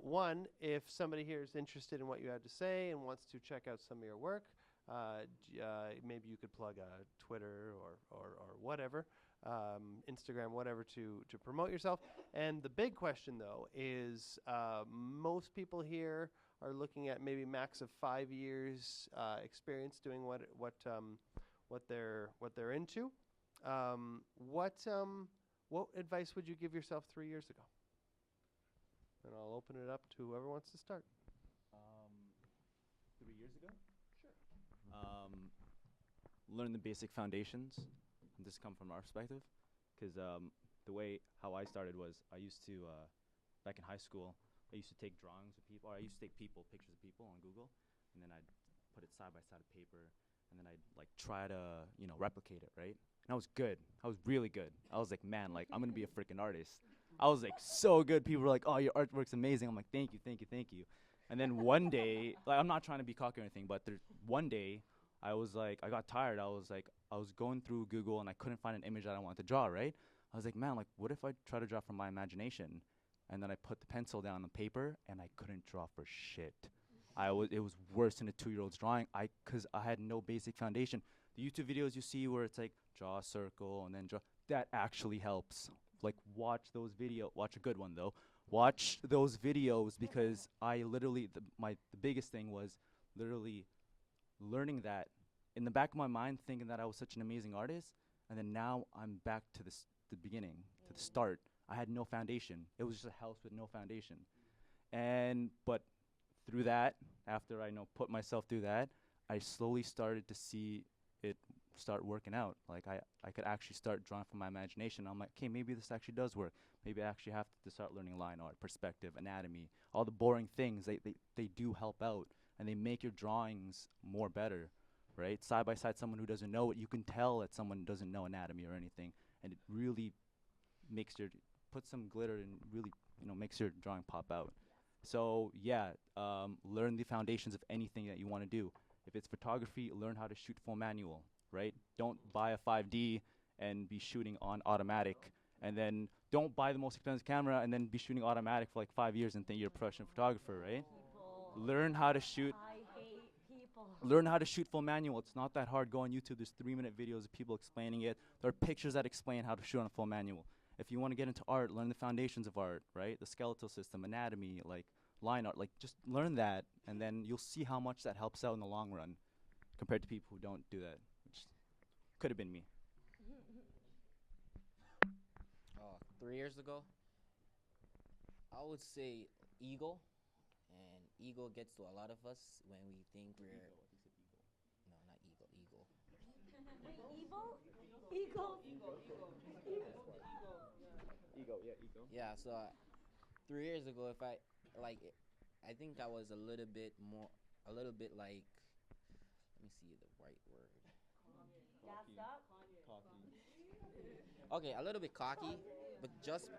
S1: One, if somebody here is interested in what you had to say and wants to check out some of your work, maybe you could plug Twitter or whatever, Instagram, whatever, to promote yourself. And the big question, though, is most people here are looking at maybe max of 5 years experience doing what they're into. What advice would you give yourself 3 years ago? And I'll open it up to whoever wants to start.
S7: 3 years ago? Sure. Learn the basic foundations. And this come from our perspective, because the way how I started was I used to back in high school. I used to take drawings of people, or I used to take pictures of people on Google, and then I'd put it side by side of paper, and then I'd like try to replicate it, right? And I was good. I was really good. I was like, man, like I'm gonna be a freaking artist. I was like so good. People were like, oh, your artwork's amazing. I'm like, thank you, thank you, thank you. And then one day, like I'm not trying to be cocky or anything, but one day I was like, I got tired. I was going through Google and I couldn't find an image that I wanted to draw, right? I was like, man, like what if I try to draw from my imagination? And then I put the pencil down on the paper and I couldn't draw for shit. It was worse than a 2-year-old's drawing. Cause I had no basic foundation. The YouTube videos you see where it's like draw a circle and then draw, that actually helps. Like watch those videos. Watch a good one though. Watch those videos, because I literally the biggest thing was literally learning that in the back of my mind, thinking that I was such an amazing artist, and then now I'm back to the beginning, to the start. I had no foundation. It was just a house with no foundation. But through that, after I put myself through that, I slowly started to see it start working out. Like I could actually start drawing from my imagination. I'm like, okay, maybe this actually does work. Maybe I actually have to start learning line art, perspective, anatomy, all the boring things. They do help out, and they make your drawings more better, right? Side by side, someone who doesn't know it, you can tell that someone doesn't know anatomy or anything, and it really makes put some glitter and really makes your drawing pop out. So yeah, learn the foundations of anything that you want to do. If it's photography, learn how to shoot full manual, right? Don't buy a 5D and be shooting on automatic, and then don't buy the most expensive camera and then be shooting automatic for like 5 years and think you're a professional photographer, right? Learn how to shoot.
S2: I hate people.
S7: Learn how to shoot full manual. It's not that hard. Go on YouTube. There's 3-minute videos of people explaining it. There are pictures that explain how to shoot on a full manual. If you want to get into art, learn the foundations of art, right? The skeletal system, anatomy, like line art. Like just learn that, and then you'll see how much that helps out in the long run compared to people who don't do that, which could have been me.
S8: 3 years ago, I would say ego. And ego gets to a lot of us when we think we're... No, not ego, ego.
S2: Wait, evil? Ego?
S7: Ego.
S8: Yeah, so 3 years ago, I think I was a little bit like, let me see the right word.
S2: Gassed up?
S8: Okay, a little bit cocky, but just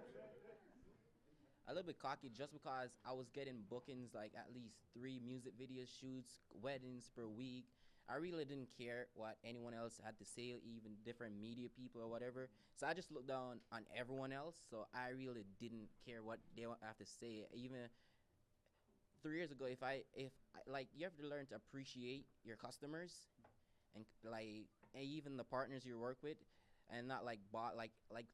S8: because I was getting bookings like at least 3 music video shoots, weddings per week. I really didn't care what anyone else had to say, even different media people or whatever. So I just looked down on everyone else. So I really didn't care what they have to say. Even 3 years ago, like you have to learn to appreciate your customers and and even the partners you work with, and not like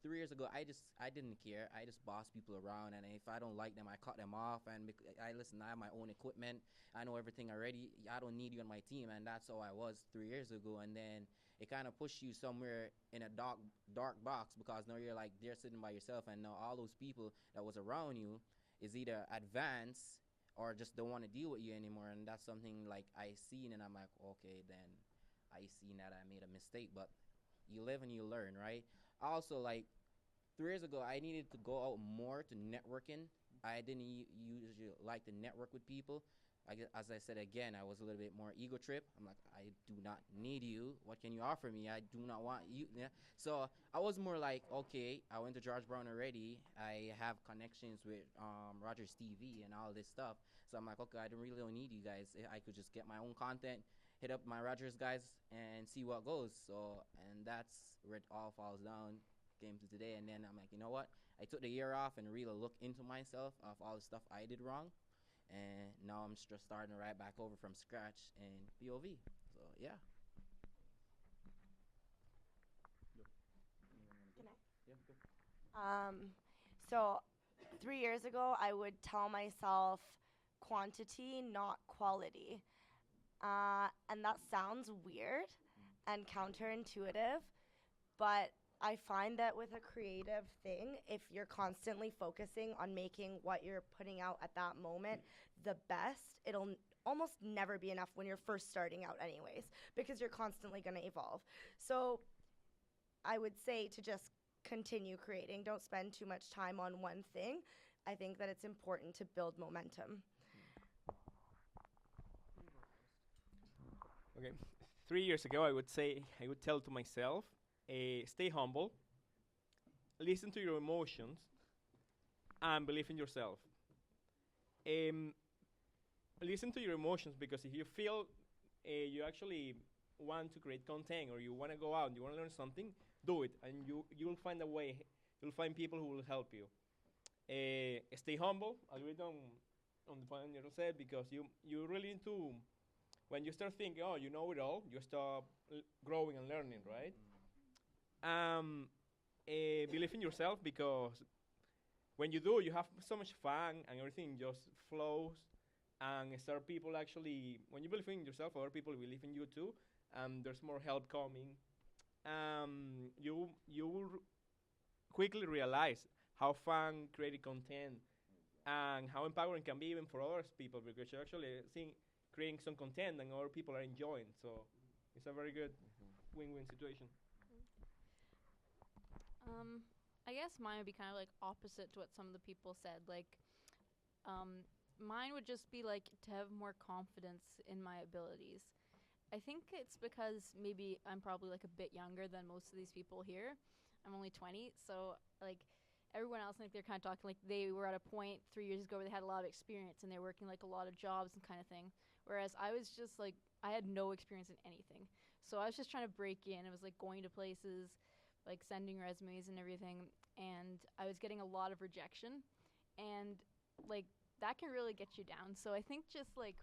S8: 3 years ago I didn't care. I just boss people around, and if I don't like them, I cut them off. And I listen, I have my own equipment, I know everything already, I don't need you on my team. And that's how I was 3 years ago. And then it kind of pushed you somewhere in a dark box, because now you're like they're sitting by yourself, and now all those people that was around you is either advanced or just don't want to deal with you anymore. And that's something like I seen, and I'm like, okay, then I seen that I made a mistake. But you live and you learn, right? Also, like 3 years ago, I needed to go out more to networking. I didn't usually like to network with people. As I said again, I was a little bit more ego trip. I'm like, I do not need you. What can you offer me? I do not want you. Yeah. So I was more like, okay, I went to George Brown already. I have connections with Rogers TV and all this stuff. So I'm like, okay, I really don't need you guys. I could just get my own content, hit up my Rogers guys, and see what goes. So, and that's where it all falls down, came to today. And then I'm like, you know what? I took the year off and really looked into myself of all the stuff I did wrong. And now I'm just starting to write back over from scratch in POV. So, yeah.
S2: Can I?
S8: Yeah, good.
S2: So 3 years ago, I would tell myself quantity, not quality. And that sounds weird and counterintuitive, but I find that with a creative thing, if you're constantly focusing on making what you're putting out at that moment the best, it'll almost never be enough when you're first starting out anyways, because you're constantly going to evolve. So I would say to just continue creating. Don't spend too much time on one thing. I think that it's important to build momentum.
S4: Okay. 3 years ago, I would tell to myself, stay humble, listen to your emotions, and believe in yourself. Listen to your emotions, because if you feel you actually want to create content, or you want to go out and you want to learn something, do it, and you will find a way. You'll find people who will help you. Stay humble. Agree on the point you said, because you really need to. When you start thinking, oh, you know it all, you start growing and learning, right? Believe in yourself, because when you do, you have so much fun and everything just flows. And start people actually, when you believe in yourself, other people believe in you too. There's more help coming. You will quickly realize how fun creating content and how empowering can be even for other people, because you're actually creating some content and other people are enjoying. So it's a very good win-win situation.
S5: I guess mine would be kind of like opposite to what some of the people said. Like, mine would just be like to have more confidence in my abilities. I think it's because maybe I'm probably like a bit younger than most of these people here. I'm only 20, so like everyone else, like they're kind of talking like they were at a point 3 years ago where they had a lot of experience and they're working like a lot of jobs and kind of thing. Whereas I was just like, I had no experience in anything. So I was just trying to break in. It was like going to places, like sending resumes and everything. And I was getting a lot of rejection. And like that can really get you down. So I think just like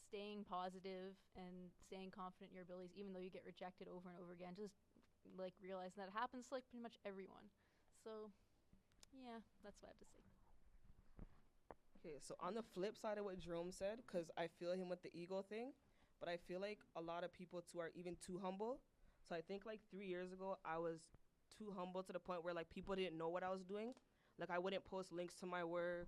S5: staying positive and staying confident in your abilities, even though you get rejected over and over again, just like realizing that happens to like pretty much everyone. So yeah, that's what I have to say.
S3: Okay, so on the flip side of what Jerome said, because I feel him with the ego thing, but I feel like a lot of people too are even too humble. So I think like 3 years ago, I was too humble to the point where like people didn't know what I was doing. Like I wouldn't post links to my work.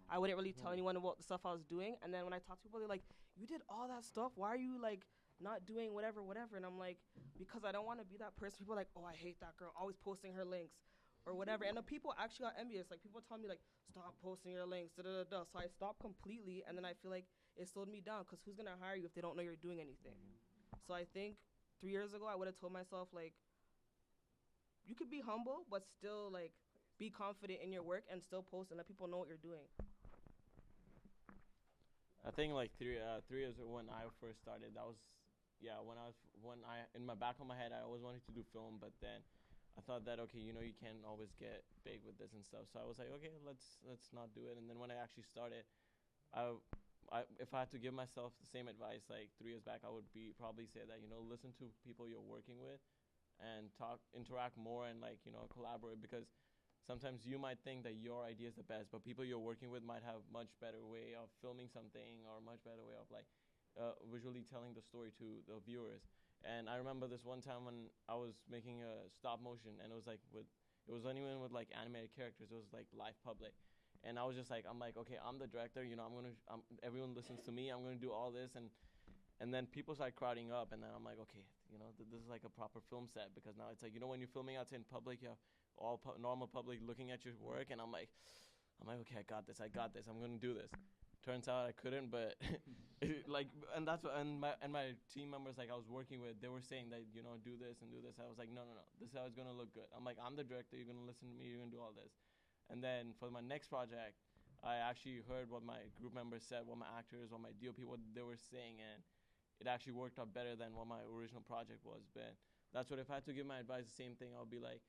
S3: I wouldn't really tell anyone about the stuff I was doing. And then when I talk to people, they're like, you did all that stuff. Why are you like not doing whatever? And I'm like, because I don't want to be that person. People are like, oh, I hate that girl, always posting her links or whatever. And the people actually got envious. Like people tell me like, stop posting your links, da-da-da-da. So I stopped completely. And then I feel like it slowed me down, because who's going to hire you if they don't know you're doing anything? So I think 3 years ago, I would have told myself like, you could be humble, but still like be confident in your work and still post and let people know what you're doing.
S6: I think like 3 years ago when I first started, that was yeah, when I in my back of my head, I always wanted to do film, but then I thought that, okay, you can't always get big with this and stuff. So I was like, okay, let's not do it. And then when I actually started, I, if I had to give myself the same advice like 3 years back, I would probably say that listen to people you're working with, and interact more, and like collaborate, because sometimes you might think that your idea is the best, but people you're working with might have much better way of filming something, or much better way of like visually telling the story to the viewers. And I remember this one time when I was making a stop motion, and it was like it was anyone with like animated characters. It was like live public, and I was just like, I'm like, okay, I'm the director. Everyone listens to me. I'm gonna do all this, and then people start crowding up, and then I'm like, okay, this is like a proper film set, because now it's like when you're filming outside in public, you have all normal public looking at your work, and I'm like, okay, I got this. I'm gonna do this. Turns out I couldn't, but and my team members like I was working with, they were saying that do this and do this. I was like, no, this is how it's gonna look good. I'm like, I'm the director. You're gonna listen to me. You're gonna do all this. And then for my next project, I actually heard what my group members said, what my actors, what my DOP, what they were saying, and it actually worked out better than what my original project was. But that's what, if I had to give my advice, the same thing, I would be like,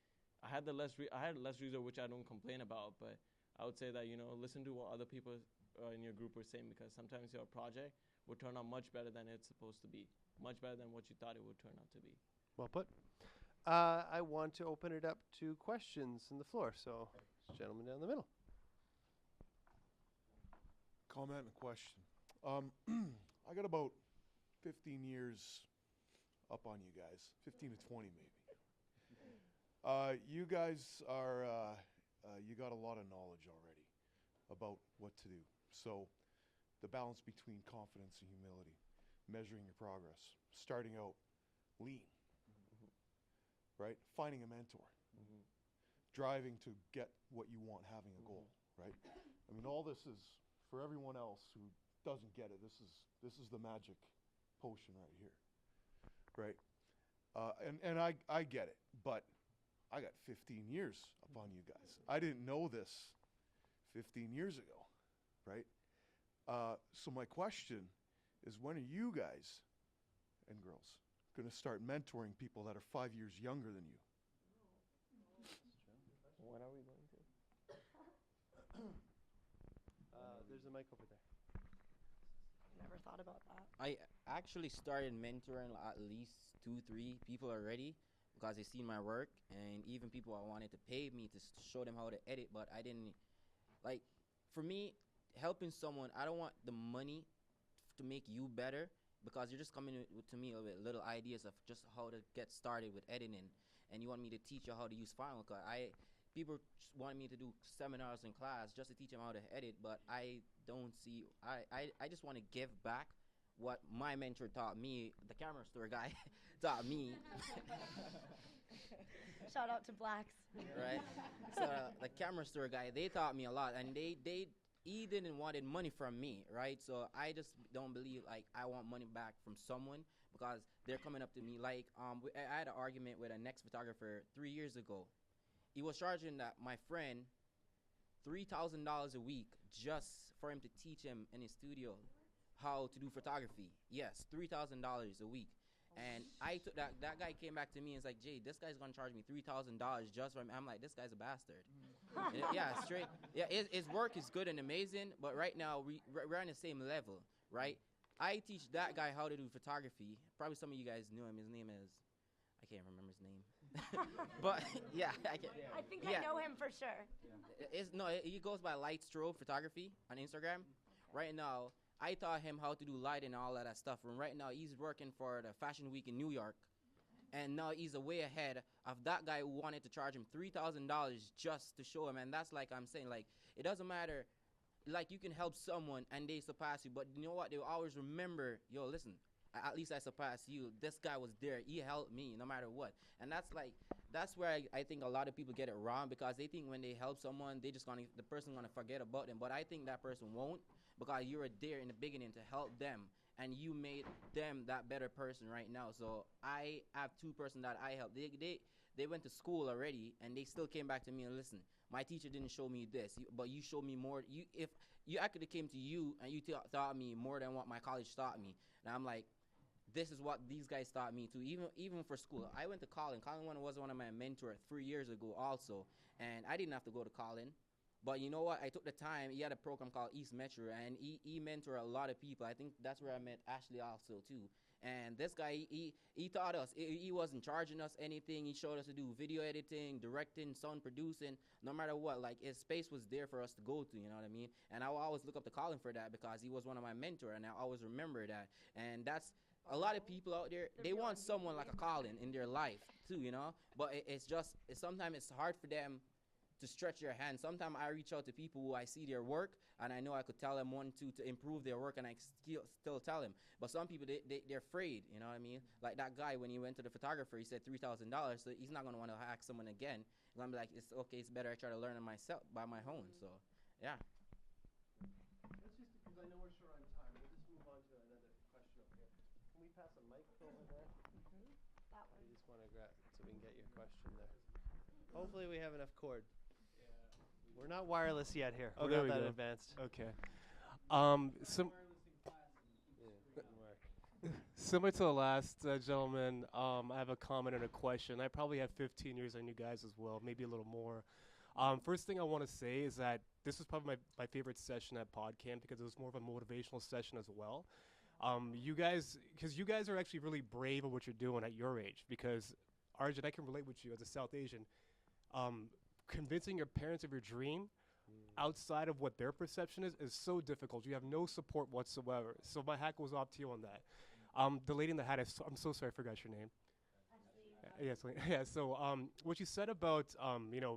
S6: I had less reason, which I don't complain about, but I would say that listen to what other people in your group were saying, because sometimes your project will turn out much better than it's supposed to be, much better than what you thought it would turn out to be.
S1: Well put. I want to open it up to questions on the floor. So, gentleman down the middle.
S10: Comment and question. I got about 15 years up on you guys, 15 to 20 maybe. You guys are, you got a lot of knowledge already about what to do. So the balance between confidence and humility, measuring your progress, starting out lean, right? Finding a mentor, driving to get what you want, having a goal, right? I mean, all this is, for everyone else who doesn't get it, this is the magic potion right here, right? And I get it, but I got 15 years up on you guys. I didn't know this 15 years ago, right? So my question is, when are you guys and girls going to start mentoring people that are 5 years younger than you?
S6: When are we going to?
S1: There's a mic over there.
S2: Never thought about that.
S8: I actually started mentoring at least 2-3 people already, because they seen my work, and even people I wanted to pay me to show them how to edit, but I didn't, like, for me, helping someone, I don't want the money to make you better, because you're just coming to me with little ideas of just how to get started with editing, and you want me to teach you how to use Final Cut. People want me to do seminars in class just to teach them how to edit, but I don't see, I just want to give back what my mentor taught me, the camera store guy taught me.
S2: Shout out to Blacks.
S8: Right? So the camera store guy, they taught me a lot, and he didn't wanted money from me, right? So I just don't believe like I want money back from someone, because they're coming up to me like I had an argument with a next photographer 3 years ago. He was charging my friend $3,000 a week just for him to teach him in his studio how to do photography. Yes, $3,000 a week. And I took that guy came back to me and was like, Jay, this guy's gonna charge me $3,000 just for me. I'm like, this guy's a bastard. Yeah, straight. Yeah, his work is good and amazing, but right now we're on the same level, right? I teach that guy how to do photography. Probably some of you guys knew him. His name is, I can't remember his name. But yeah, I
S2: think I know him for sure.
S8: He goes by Light Strobe Photography on Instagram. Right now, I taught him how to do lighting and all of that stuff. And right now, he's working for the Fashion Week in New York. And now he's way ahead of that guy who wanted to charge him $3,000 just to show him. And that's like I'm saying, like, it doesn't matter. Like, you can help someone and they surpass you. But you know what? They'll always remember, yo, listen, at least I surpassed you. This guy was there. He helped me no matter what. And that's where I think a lot of people get it wrong, because they think when they help someone, the person gonna forget about them. But I think that person won't, because you were there in the beginning to help them, and you made them that better person right now. So I have 2 persons that I helped. They went to school already, and they still came back to me and listen, my teacher didn't show me this, but you showed me more. I could have came to you and you taught me more than what my college taught me. And I'm like, this is what these guys taught me too. Even for school, I went to Colin. Colin was one of my mentors 3 years ago also, and I didn't have to go to Colin. But you know what? I took the time. He had a program called East Metro, and he mentored a lot of people. I think that's where I met Ashley also too. And this guy, he taught us. He wasn't charging us anything. He showed us to do video editing, directing, sound producing, no matter what. Like, his space was there for us to go to, you know what I mean? And I will always look up to Colin for that because he was one of my mentors, and I always remember that. And that's a lot of people out there, they want someone like a Colin in their life too, you know? But sometimes it's hard for them to stretch your hand. Sometimes I reach out to people who I see their work, and I know I could tell them to improve their work, and I still tell them. But some people, they're afraid, you know what I mean? Like that guy, when he went to the photographer, he said $3,000, so he's not going to want to ask someone again. He's going to be like, it's okay, it's better I try to learn it myself, by my own. So, yeah.
S1: Let's just, because I know we're short on time, we'll just move on to another question up here. Can we pass a mic over there?
S2: That
S1: I
S2: one.
S1: just want to grab so we can get your question there. Hopefully we have enough cord. We're not wireless yet here.
S11: Oh,
S1: We're
S11: there
S1: not
S11: we
S1: that
S11: go.
S1: advanced.
S11: Okay.
S1: Yeah, didn't work.
S11: Similar to the last gentleman, I have a comment and a question. I probably have 15 years on you guys as well, maybe a little more. First thing I want to say is that this was probably my favorite session at Podcamp because it was more of a motivational session as well. Because you guys are actually really brave at what you're doing at your age. Because, Arjun, I can relate with you as a South Asian. Convincing your parents of your dream outside of what their perception is so difficult. You have no support whatsoever. So my hat goes off to you on that. The lady in the hat, I'm so sorry, I forgot your name. Yes, yeah. So what you said about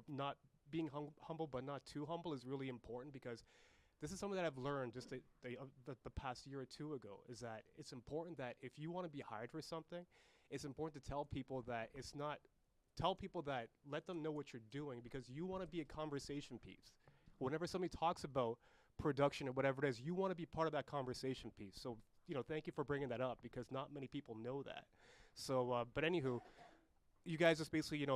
S11: not being humble but not too humble is really important because this is something that I've learned just the past year or two ago. Is that it's important that if you want to be hired for something, it's important to tell people that it's not. Tell people that, let them know what you're doing because you want to be a conversation piece. Whenever somebody talks about production or whatever it is, you want to be part of that conversation piece. So, thank you for bringing that up because not many people know that. So, but anywho, you guys just basically,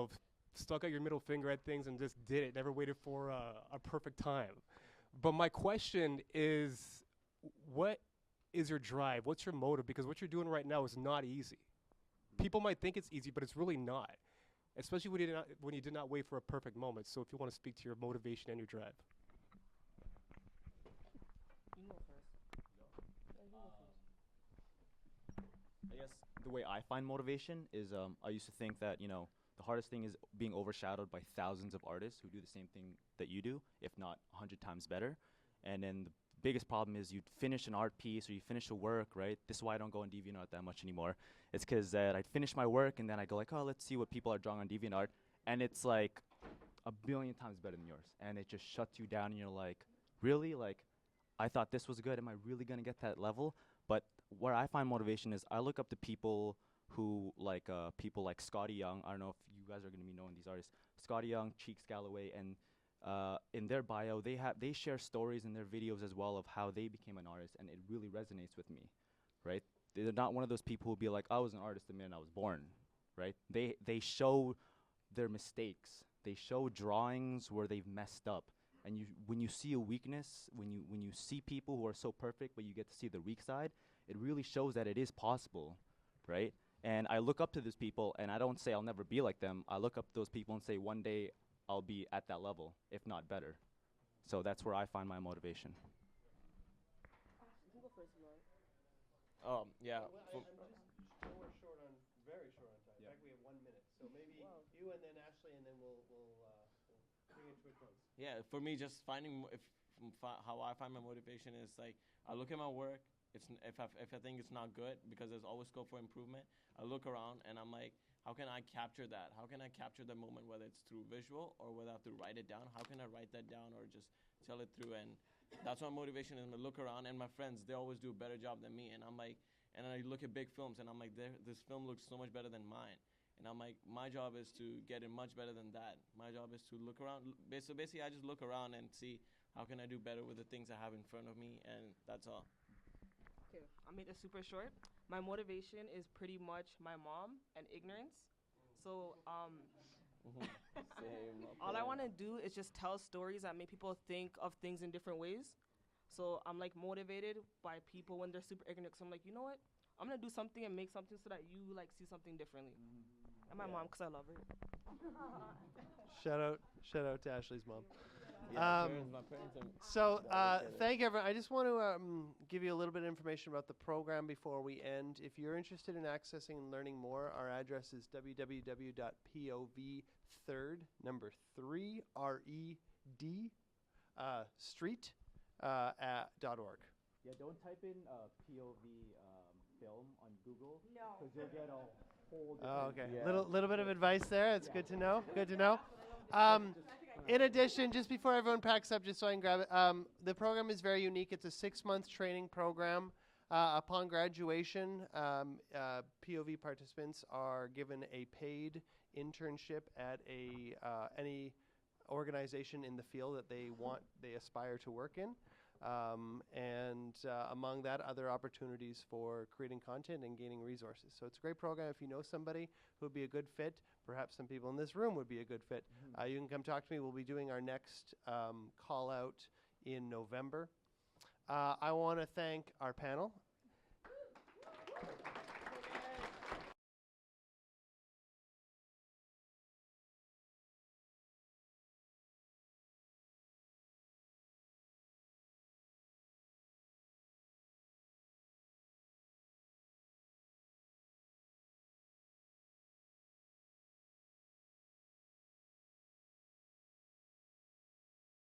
S11: stuck out your middle finger at things and just did it, never waited for a perfect time. But my question is, what is your drive? What's your motive? Because what you're doing right now is not easy. People might think it's easy, but it's really not. Especially when you did not wait for a perfect moment. So if you want to speak to your motivation and your drive.
S3: You go first. Yeah, you go first.
S7: I guess the way I find motivation is I used to think that, the hardest thing is being overshadowed by thousands of artists who do the same thing that you do, if not 100 times better. And then the biggest problem is you'd finish an art piece or you finish a work, right? This is why I don't go on DeviantArt that much anymore. It's because I'd finish my work and then I go like, oh, let's see what people are drawing on DeviantArt. And it's like a billion times better than yours. And it just shuts you down and you're like, really? Like, I thought this was good. Am I really going to get that level? But where I find motivation is I look up to people people like Scotty Young. I don't know if you guys are going to be knowing these artists. Scotty Young, Cheeks Galloway, and in their bio, they share stories in their videos as well of how they became an artist, and it really resonates with me, right? They're not one of those people who'll be like, I was an artist the minute I was born, right? They show their mistakes. They show drawings where they've messed up. And when you see a weakness, when you see people who are so perfect, but you get to see the weak side, it really shows that it is possible, right? And I look up to those people, and I don't say I'll never be like them. I look up to those people and say one day I'll be at that level, if not better. So that's where I find my motivation.
S3: You can go first, if you want.
S6: Yeah.
S1: We're very short on time. In fact, we have 1 minute. So maybe you and then Ashley, and then we'll bring it to a close.
S6: Yeah, for me, just finding how I find my motivation is like I look at my work. If I think it's not good, because there's always scope for improvement, I look around and I'm like, how can I capture that? How can I capture the moment, whether it's through visual or whether I have to write it down? How can I write that down or just tell it through? And that's my motivation is to look around, and my friends, they always do a better job than me. And I'm like, and I look at big films and I'm like, this film looks so much better than mine. And I'm like, my job is to get it much better than that. My job is to look around. So basically, I just look around and see how can I do better with the things I have in front of me, and that's all.
S3: Okay, I'll make it super short. My motivation is pretty much my mom and ignorance. So,
S6: Same.
S3: all I want to do is just tell stories that make people think of things in different ways. So I'm like motivated by people when they're super ignorant. So I'm like, you know what? I'm gonna do something and make something so that you like see something differently. And my mom, 'cause I love her.
S1: Shout out to Ashley's mom.
S6: Yeah, my parents are
S1: So,
S6: together.
S1: thank you, everyone. I just want to give you a little bit of information about the program before we end. If you're interested in accessing and learning more, our address is www.pov3, number 3, R-E-D, street, .org.
S7: Yeah, don't type in POV film on Google.
S2: No.
S7: Because you'll get a whole
S1: Oh, okay.
S6: Yeah.
S1: Little bit of advice there. It's good to know. Good to know. In addition, just before everyone packs up, just so I can grab it, the program is very unique. It's a 6-month training program. Upon graduation, POV participants are given a paid internship at any organization in the field that they aspire to work in. Among that, other opportunities for creating content and gaining resources. So it's a great program. If you know somebody who would be a good fit, perhaps some people in this room would be a good fit, you can come talk to me. We'll be doing our next call out in November. I want to thank our panel.